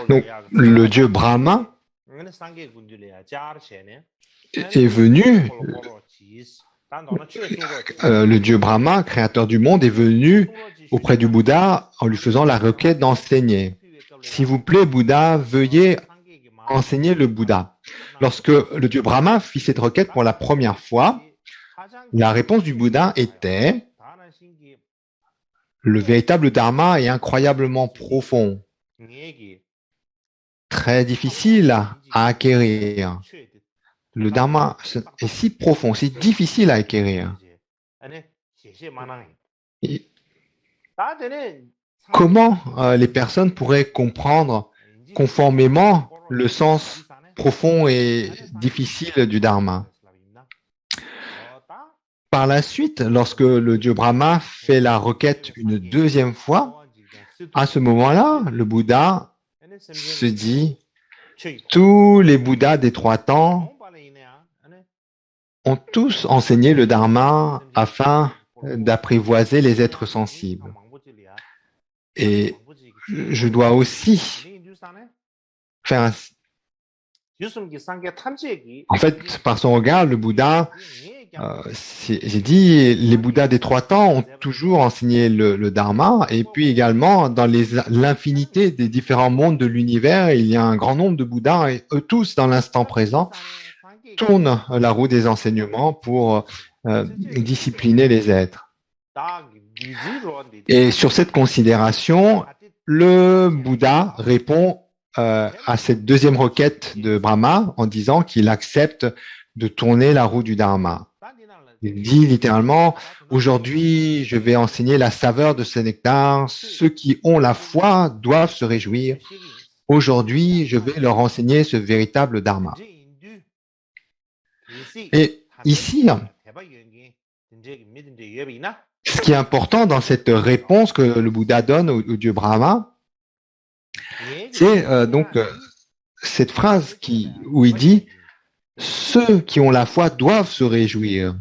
donc, le dieu Brahma est venu, le dieu Brahma, créateur du monde, est venu auprès du Bouddha en lui faisant la requête d'enseigner. S'il vous plaît, Bouddha, veuillez enseigner le Bouddha. Lorsque le dieu Brahma fit cette requête pour la première fois, la réponse du Bouddha était « Le véritable Dharma est incroyablement profond, très difficile à acquérir. Le Dharma est si profond, si difficile à acquérir. Et comment les personnes pourraient comprendre conformément le sens profond et difficile du Dharma? Par la suite, lorsque le dieu Brahma fait la requête une deuxième fois, à ce moment-là, le Bouddha se dit « Tous les Bouddhas des 3 temps ont tous enseigné le Dharma afin d'apprivoiser les êtres sensibles. Et je dois aussi faire ainsi. » En fait, par son regard, le Bouddha, j'ai dit, les Bouddhas des 3 temps ont toujours enseigné le Dharma, et puis également, dans l'infinité des différents mondes de l'univers, il y a un grand nombre de Bouddhas, et eux tous, dans l'instant présent, tournent la roue des enseignements pour discipliner les êtres. Et sur cette considération, le Bouddha répond à cette deuxième requête de Brahma en disant qu'il accepte de tourner la roue du Dharma. Il dit littéralement, aujourd'hui, je vais enseigner la saveur de ce nectar. Ceux qui ont la foi doivent se réjouir. Aujourd'hui, je vais leur enseigner ce véritable Dharma. Et ici, ce qui est important dans cette réponse que le Bouddha donne au dieu Brahma, c'est donc cette phrase où il dit « Ceux qui ont la foi doivent se réjouir ».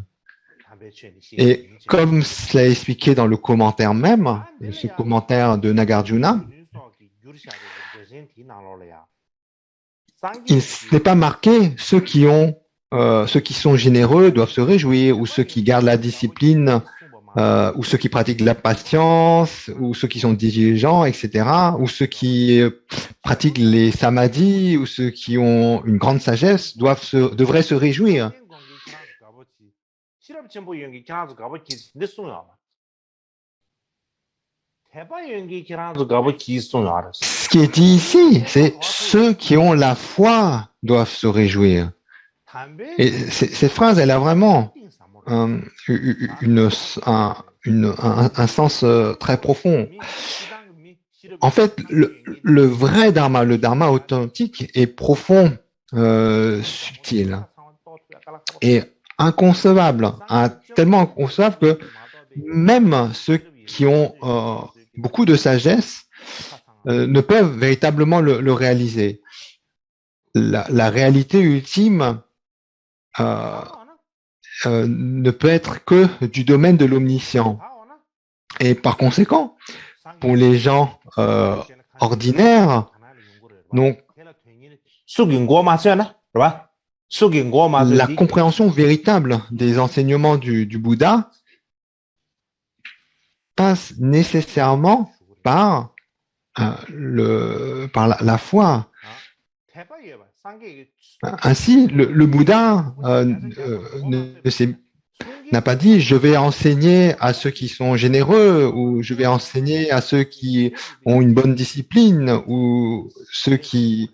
Et comme cela est expliqué dans le commentaire même, ce commentaire de Nagarjuna, il n'est pas marqué ceux qui sont généreux doivent se réjouir ou ceux qui gardent la discipline ou ceux qui pratiquent la patience, ou ceux qui sont diligents, etc., ou ceux qui pratiquent les samadhis, ou ceux qui ont une grande sagesse, devraient se réjouir. Ce qui est dit ici, c'est ceux qui ont la foi doivent se réjouir. Et cette phrase, elle a vraiment un sens très profond. En fait, le vrai dharma, le dharma authentique est profond, subtil et inconcevable, tellement inconcevable que même ceux qui ont beaucoup de sagesse ne peuvent véritablement le réaliser. La réalité ultime ne peut être que du domaine de l'omniscient. Et par conséquent, pour les gens ordinaires, donc, la compréhension véritable des enseignements du Bouddha passe nécessairement par la foi. Ainsi, le Bouddha n'a pas dit je vais enseigner à ceux qui sont généreux ou je vais enseigner à ceux qui ont une bonne discipline ou ceux qui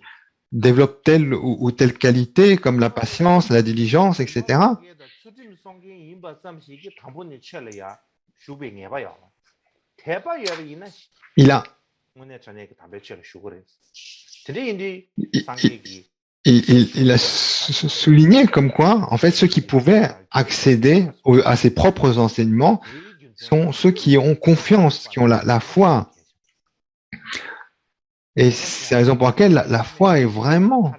développent telle ou telle qualité comme la patience, la diligence, etc. Il a souligné comme quoi, en fait, ceux qui pouvaient accéder à ses propres enseignements sont ceux qui ont confiance, qui ont la foi. Et c'est la raison pour laquelle la foi est vraiment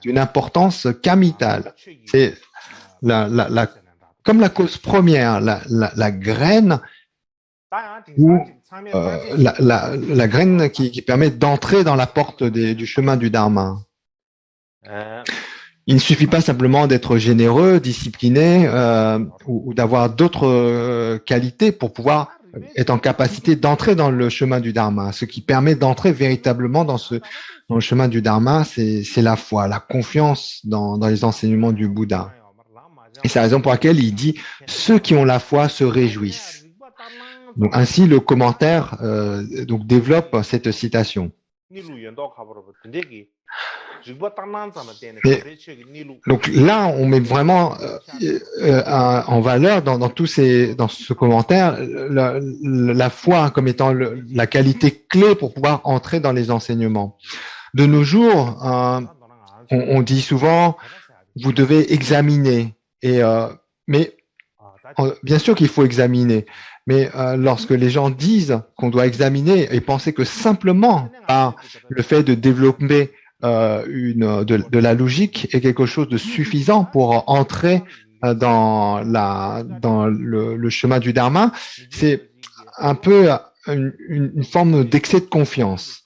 d'une importance capitale. C'est comme la cause première, la graine ou la graine qui permet d'entrer dans la porte du chemin du Dharma. Il ne suffit pas simplement d'être généreux, discipliné ou d'avoir d'autres qualités pour pouvoir être en capacité d'entrer dans le chemin du Dharma. Ce qui permet d'entrer véritablement dans le chemin du Dharma, c'est la foi, la confiance dans les enseignements du Bouddha. Et c'est la raison pour laquelle il dit « ceux qui ont la foi se réjouissent ». Donc ainsi, le commentaire développe cette citation. Donc là, on met vraiment en valeur dans ce commentaire la foi comme étant la qualité clé pour pouvoir entrer dans les enseignements. De nos jours, on dit souvent vous devez examiner. Mais bien sûr qu'il faut examiner. Mais lorsque les gens disent qu'on doit examiner et penser que simplement par le fait de développer de la logique est quelque chose de suffisant pour entrer dans le chemin du Dharma, c'est un peu une forme d'excès de confiance.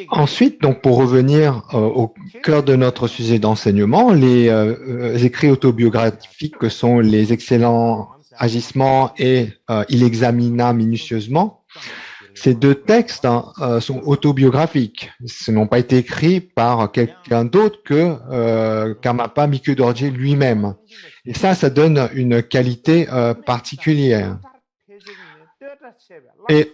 Ensuite, donc pour revenir au cœur de notre sujet d'enseignement, les écrits autobiographiques que sont les excellents agissements et il examina minutieusement. Ces deux textes sont autobiographiques. Ce n'ont pas été écrits par quelqu'un d'autre que Karmapa Mikyu Dorje lui-même. Et ça donne une qualité particulière. Et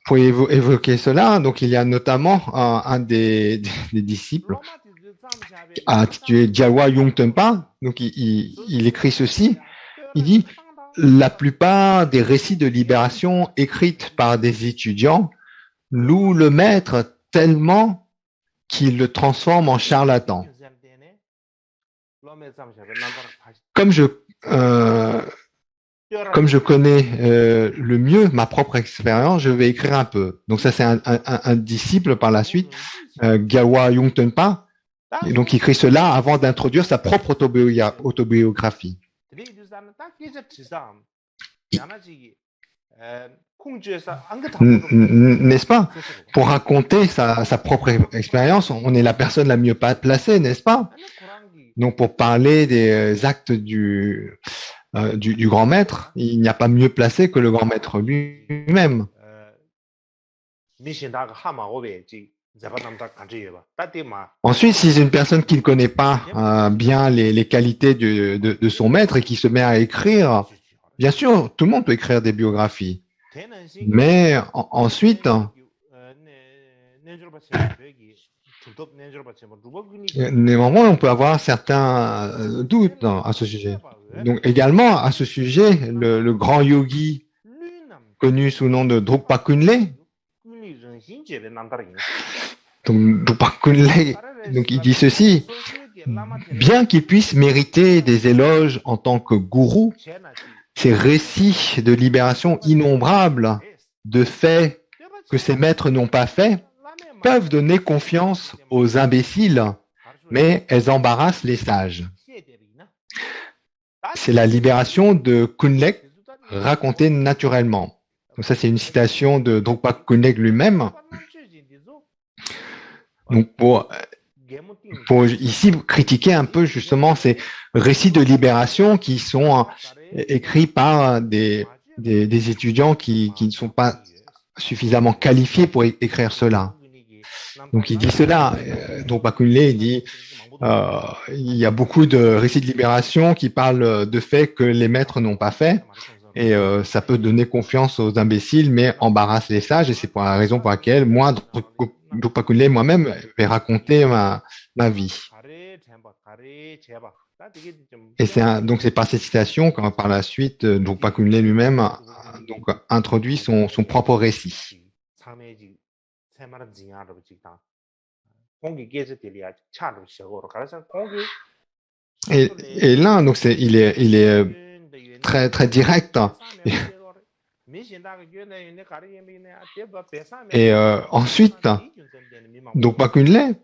pour évoquer cela, donc il y a notamment un des disciples intitulé Gyalwa Yongtenpa. Donc il écrit ceci. Il dit la plupart des récits de libération écrits par des étudiants louent le maître tellement qu'il le transforme en charlatan. Comme je connais le mieux ma propre expérience, je vais écrire un peu. Donc ça, c'est un disciple par la suite, Gyalwa Yongtenpa. Et donc il écrit cela avant d'introduire sa propre autobiographie. N'est-ce pas? Pour raconter sa propre expérience, on est la personne la mieux placée, n'est-ce pas? Donc, pour parler des actes du grand maître, il n'y a pas mieux placé que le grand maître lui-même. Ensuite, si c'est une personne qui ne connaît pas bien les qualités de son maître et qui se met à écrire, bien sûr, tout le monde peut écrire des biographies. Mais ensuite, néanmoins, on peut avoir certains doutes à ce sujet. Donc, également, à ce sujet, le grand yogi connu sous le nom de Drukpa Kunle, donc Drukpa Kunle, donc il dit ceci: bien qu'il puisse mériter des éloges en tant que gourou, ces récits de libération innombrables de faits que ses maîtres n'ont pas faits peuvent donner confiance aux imbéciles, mais elles embarrassent les sages. C'est la libération de Kunlek racontée naturellement. Donc ça, c'est une citation de Drukpa Kunlek lui-même. Donc pour ici critiquer un peu justement ces récits de libération qui sont écrits par des étudiants qui ne sont pas suffisamment qualifiés pour écrire cela. Donc il dit cela. Donc Bakunle il dit il y a beaucoup de récits de libération qui parlent de faits que les maîtres n'ont pas fait, et ça peut donner confiance aux imbéciles mais embarrasse les sages, et c'est pour la raison pour laquelle moi, Drukpa Kunle, moi-même, vais raconter ma vie. Et donc c'est par cette citation quand par la suite Drukpa Kunle lui-même donc introduit son propre récit. Et là, donc il est très très direct. Et ensuite, donc Bakunle,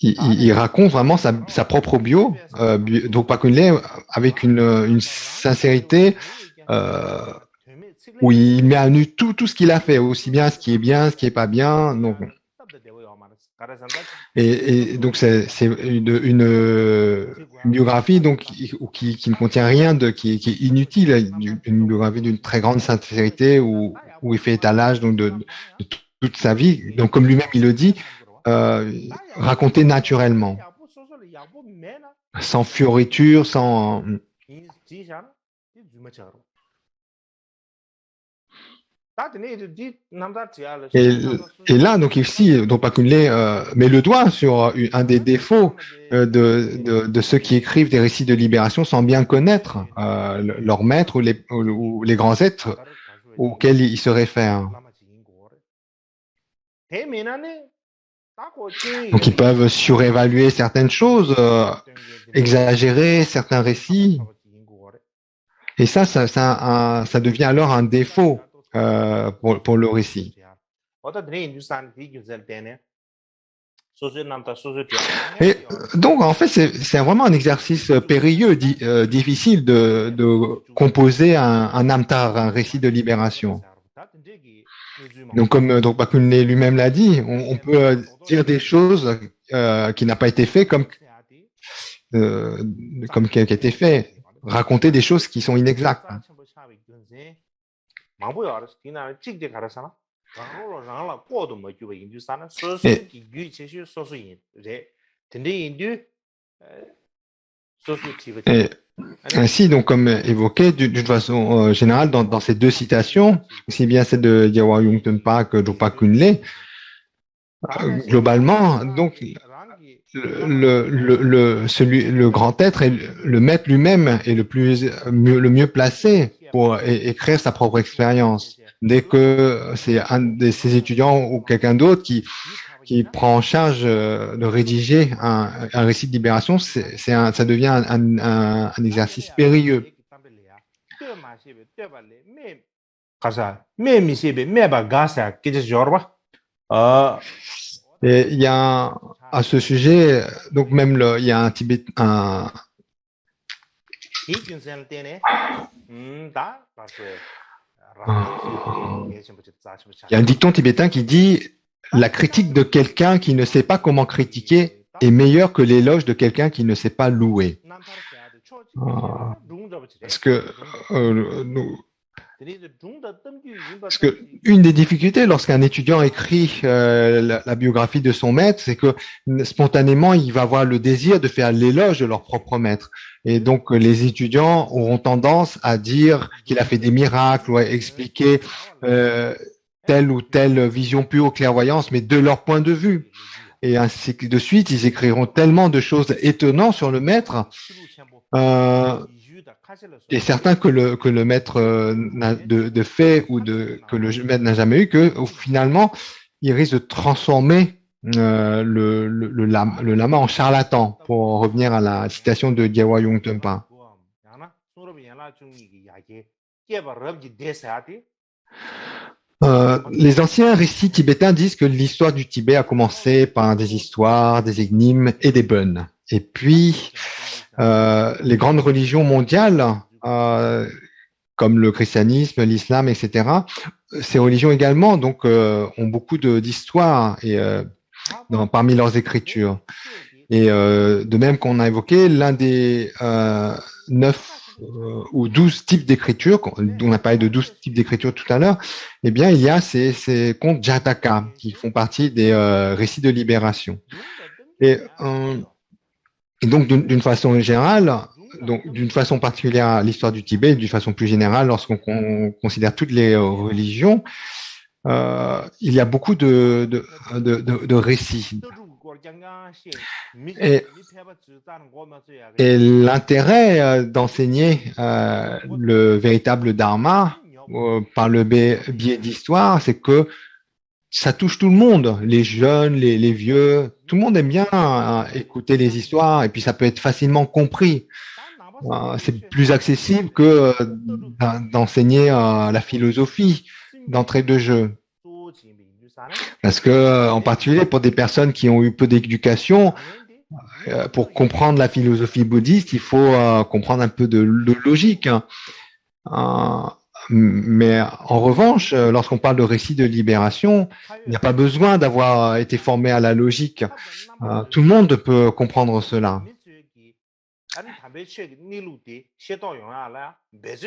il raconte vraiment sa propre bio, donc Bakunle, avec une sincérité où il met à nu tout ce qu'il a fait, aussi bien ce qui est pas bien. Donc, et donc c'est une biographie donc qui ne contient rien qui est inutile, une biographie d'une très grande sincérité où il fait étalage donc de toute sa vie. Donc comme lui-même il le dit, raconté naturellement, sans fioriture, sans Et là, donc ici, donc Bakunle met le doigt sur un des défauts de ceux qui écrivent des récits de libération sans bien connaître leur maître ou les grands êtres auxquels ils se réfèrent. Donc ils peuvent surévaluer certaines choses, exagérer certains récits, et ça devient alors un défaut pour le récit. Et donc, en fait, c'est vraiment un exercice périlleux, difficile de composer un namtar, un récit de libération. Donc, comme Bakunle lui-même l'a dit, on peut dire des choses qui n'ont pas été faites comme qui a été fait, raconter des choses qui sont inexactes. Et ainsi, donc, comme évoqué, d'une façon générale, dans ces deux citations, aussi bien celle de Dyawa Yungtenpa que Drukpa Kunle, globalement, donc, le grand être et le maître lui-même est le mieux placé pour écrire sa propre expérience. Dès que c'est un de ses étudiants ou quelqu'un d'autre qui prend en charge de rédiger un récit de libération, ça devient un exercice périlleux. Et il y a à ce sujet, donc même il y a un Tibétain, il y a un dicton tibétain qui dit: la critique de quelqu'un qui ne sait pas comment critiquer est meilleur que l'éloge de quelqu'un qui ne sait pas louer. Parce que, parce que une des difficultés lorsqu'un étudiant écrit la biographie de son maître, c'est que spontanément, il va avoir le désir de faire l'éloge de leur propre maître. Et donc, les étudiants auront tendance à dire qu'il a fait des miracles ou à expliquer telle ou telle vision plus haute clairvoyance, mais de leur point de vue. Et ainsi de suite, ils écriront tellement de choses étonnantes sur le maître. Et certain que le maître n'a de fait ou que le maître n'a jamais eu, que finalement, il risque de transformer le lama en charlatan, pour en revenir à la citation de Gyewa Yongtenpa. Les anciens récits tibétains disent que l'histoire du Tibet a commencé par des histoires, des énigmes et des bonnes. Et puis, les grandes religions mondiales, comme le christianisme, l'islam, etc., ces religions également donc, ont beaucoup d'histoires parmi leurs écritures. Et de même qu'on a évoqué, l'un des 9 ou 12 types d'écriture, on a parlé de 12 types d'écriture tout à l'heure, eh bien, il y a ces contes Jataka qui font partie des récits de libération. Et donc, d'une façon générale, donc d'une façon particulière à l'histoire du Tibet, d'une façon plus générale, lorsqu'on considère toutes les religions, il y a beaucoup de récits. Et l'intérêt d'enseigner le véritable dharma par le biais d'histoire, c'est que ça touche tout le monde, les jeunes, les vieux, tout le monde aime bien écouter les histoires et puis ça peut être facilement compris. C'est plus accessible que d'enseigner la philosophie d'entrée de jeu. Parce que, en particulier pour des personnes qui ont eu peu d'éducation, pour comprendre la philosophie bouddhiste, il faut comprendre un peu de logique. Mais en revanche, lorsqu'on parle de récit de libération, il n'y a pas besoin d'avoir été formé à la logique. Tout le monde peut comprendre cela.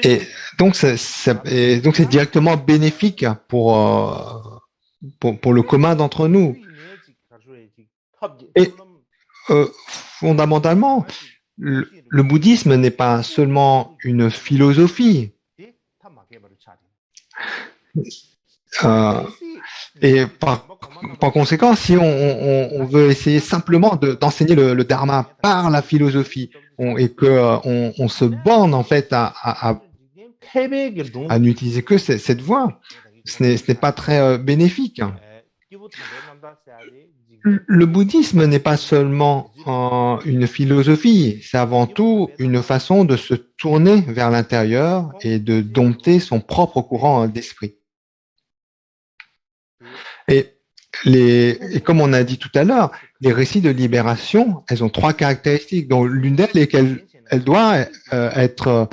Et donc, c'est directement bénéfique pour le commun d'entre nous. Et fondamentalement, le bouddhisme n'est pas seulement une philosophie. Et par conséquent, si on veut essayer simplement d'enseigner le dharma par la philosophie et qu'on se borne en fait à n'utiliser que cette voie, ce n'est pas très bénéfique. Le bouddhisme n'est pas seulement une philosophie, c'est avant tout une façon de se tourner vers l'intérieur et de dompter son propre courant d'esprit. Et comme on a dit tout à l'heure, les récits de libération, elles ont 3 caractéristiques, dont l'une d'elles est qu'elle doit être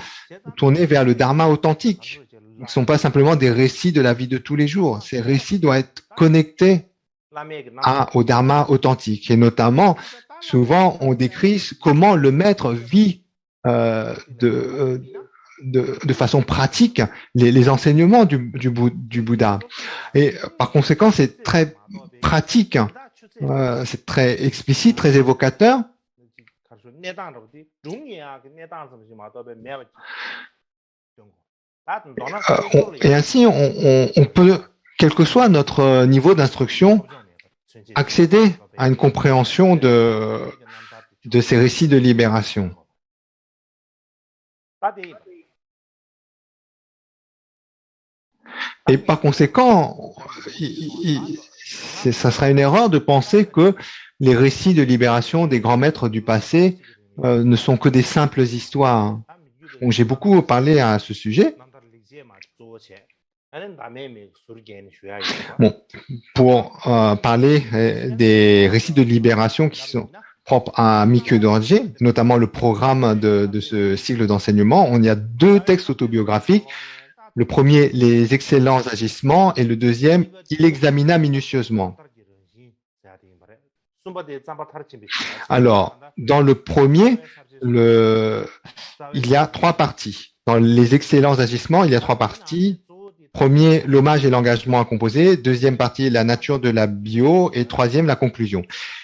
tournée vers le dharma authentique. Ce ne sont pas simplement des récits de la vie de tous les jours. Ces récits doivent être connectés au dharma authentique. Et notamment, souvent, on décrit comment le maître vit de façon pratique les enseignements du Bouddha. Et par conséquent, c'est très pratique, c'est très explicite, très évocateur. Et ainsi, on peut, quel que soit notre niveau d'instruction, accéder à une compréhension de ces récits de libération. Et par conséquent, ça sera une erreur de penser que les récits de libération des grands maîtres du passé ne sont que des simples histoires. Donc, j'ai beaucoup parlé à ce sujet. Bon, pour parler des récits de libération qui sont propres à Mikyo Dorje, notamment le programme de ce cycle d'enseignement, on y a 2 textes autobiographiques. Le premier, les excellents agissements, et le deuxième, il examina minutieusement. Alors, dans le premier, il y a trois parties. Dans les excellents agissements, il y a trois parties. Premier, l'hommage et l'engagement à composer. Deuxième partie, la nature de la bio. Et troisième, la conclusion.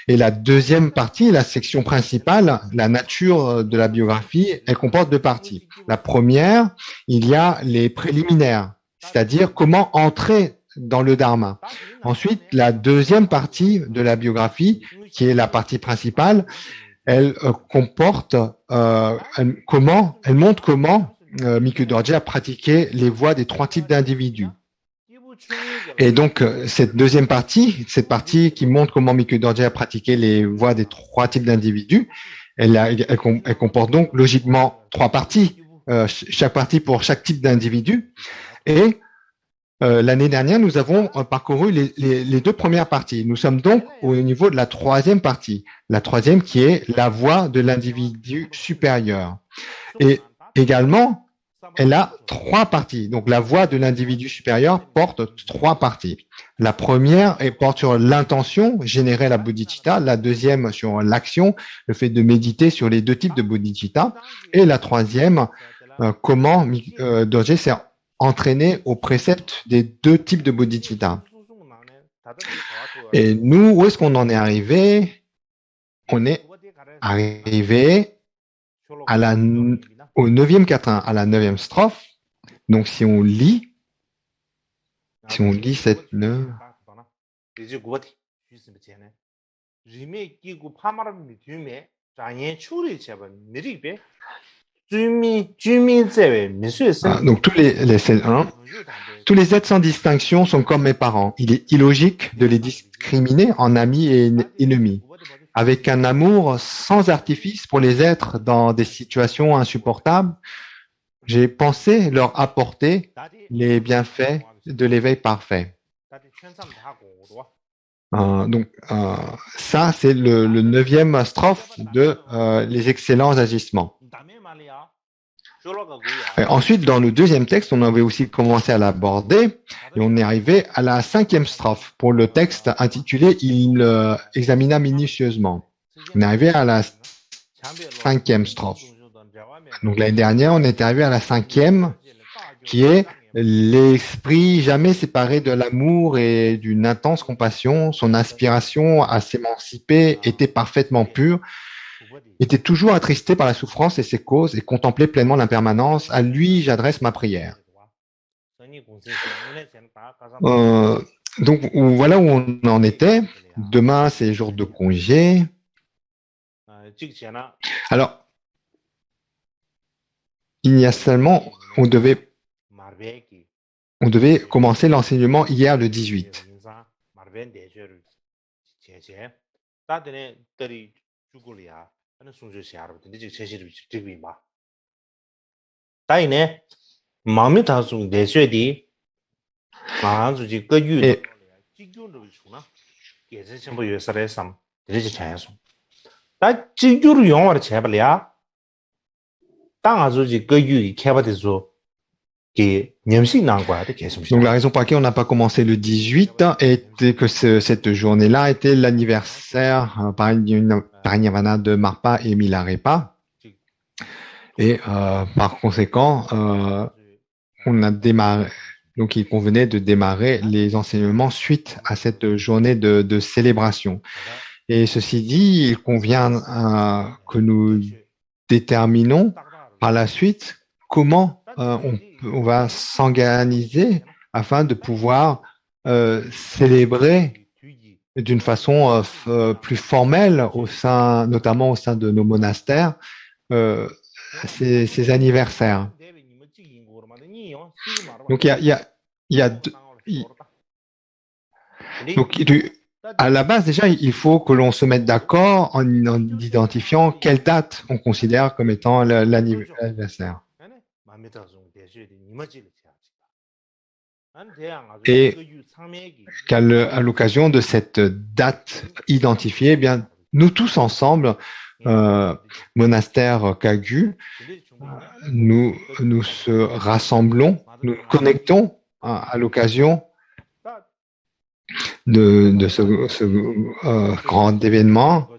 Et la deuxième partie, la section principale, la nature de la biographie, elle comporte deux parties. La première, il y a les préliminaires, c'est-à-dire comment entrer dans le dharma. Ensuite, la deuxième partie de la biographie, qui est la partie principale, elle comporte elle montre comment Mikyu Dorje a pratiqué les voies des trois types d'individus. Et donc, cette deuxième partie, cette partie qui montre comment Mikyu Dorje a pratiqué les voies des trois types d'individus, elle comporte donc logiquement trois parties, chaque partie pour chaque type d'individu. Et l'année dernière, nous avons parcouru les deux premières parties. Nous sommes donc au niveau de la troisième partie, la troisième qui est la voie de l'individu supérieur. Et également, elle a trois parties. Donc, la voie de l'individu supérieur porte trois parties. La première porte sur l'intention, générer la bodhicitta. La deuxième sur l'action, le fait de méditer sur les deux types de bodhicitta. Et la troisième, comment Dorje s'est entraîné au précepte des deux types de bodhicitta. Et nous, où est-ce qu'on en est arrivé? On est arrivé au 9e quatrain, à la 9e strophe. Donc, si on lit cette 9... donc, tous les êtres sans distinction sont comme mes parents. Il est illogique de les discriminer en amis et ennemis. Avec un amour sans artifice pour les êtres dans des situations insupportables, j'ai pensé leur apporter les bienfaits de l'éveil parfait. Ça, c'est le 9e strophe de les excellents agissements. Et ensuite, dans le deuxième texte, on avait aussi commencé à l'aborder et on est arrivé à la 5e strophe pour le texte intitulé « Il examina minutieusement ». On est arrivé à la 5e strophe. Donc l'année dernière, on est arrivé à la 5e qui est l'esprit jamais séparé de l'amour et d'une intense compassion. Son aspiration à s'émanciper était parfaitement pure, était toujours attristé par la souffrance et ses causes et contemplait pleinement l'impermanence. À lui, j'adresse ma prière. Donc, voilà où on en était. Demain, c'est jour de congé. Alors, initialement, on devait commencer l'enseignement hier le 18. Donc la raison pour laquelle on n'a pas commencé le 18 était que cette journée-là était l'anniversaire Parinirvana de Marpa et Milarepa. Et par conséquent, on a démarré. Donc il convenait de démarrer les enseignements suite à cette journée de célébration. Et ceci dit, il convient que nous déterminons par la suite comment on va s'organiser afin de pouvoir célébrer d'une façon plus formelle, notamment au sein de nos monastères, ces anniversaires. Donc, à la base, déjà, il faut que l'on se mette d'accord en identifiant quelle date on considère comme étant l'anniversaire. Et qu'à l'occasion de cette date identifiée, eh bien, nous tous ensemble, monastère Kagyu, nous se rassemblons, nous connectons à l'occasion de ce grand événement.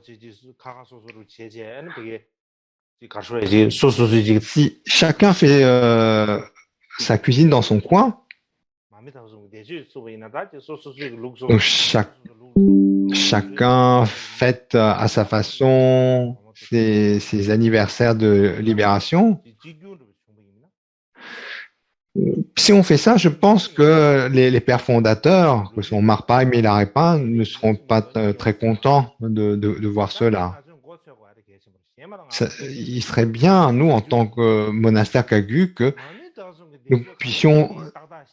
Si chacun fait sa cuisine dans son coin, donc chacun fête à sa façon ses anniversaires de libération. Si on fait ça, je pense que les pères fondateurs, que sont Marpa et Milarepa, ne seront pas très contents de voir cela. Il serait bien, nous, en tant que monastère Kagu, que nous puissions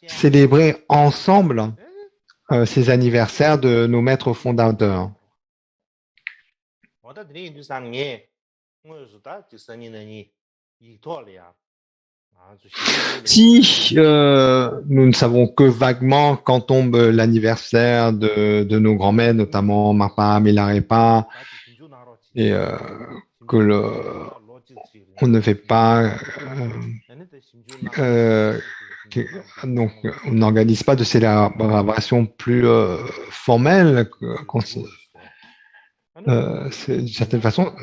célébrer ensemble ces anniversaires de nos maîtres fondateurs. Si nous ne savons que vaguement quand tombe l'anniversaire de nos grands-mères, notamment Marpa, Milarepa, et on ne fait pas, donc on n'organise pas de célébration plus formelle. D'une certaine façon,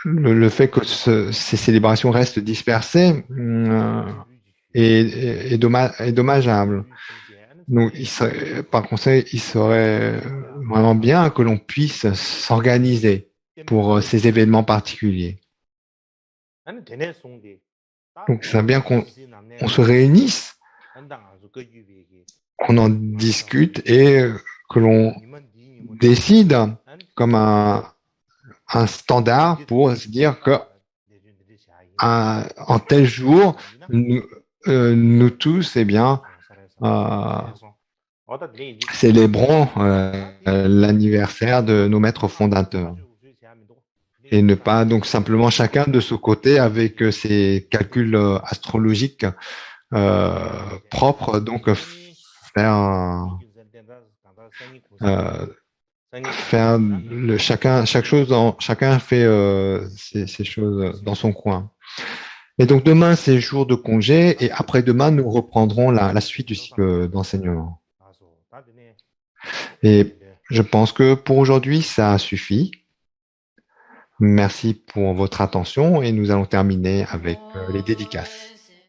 le fait que ces célébrations restent dispersées est dommageable. Donc, par conséquent, il serait vraiment bien que l'on puisse s'organiser pour ces événements particuliers. Donc, c'est bien qu'on se réunisse, qu'on en discute et que l'on décide comme un standard pour se dire que en tel jour, nous tous, eh bien, célébrons l'anniversaire de nos maîtres fondateurs. Et ne pas donc simplement chacun de ce côté avec ses calculs astrologiques propres, donc faire chacun fait ces choses dans son coin. Et donc demain c'est jour de congé et après-demain nous reprendrons la suite du cycle d'enseignement. Et je pense que pour aujourd'hui ça suffit. Merci pour votre attention et nous allons terminer avec les dédicaces.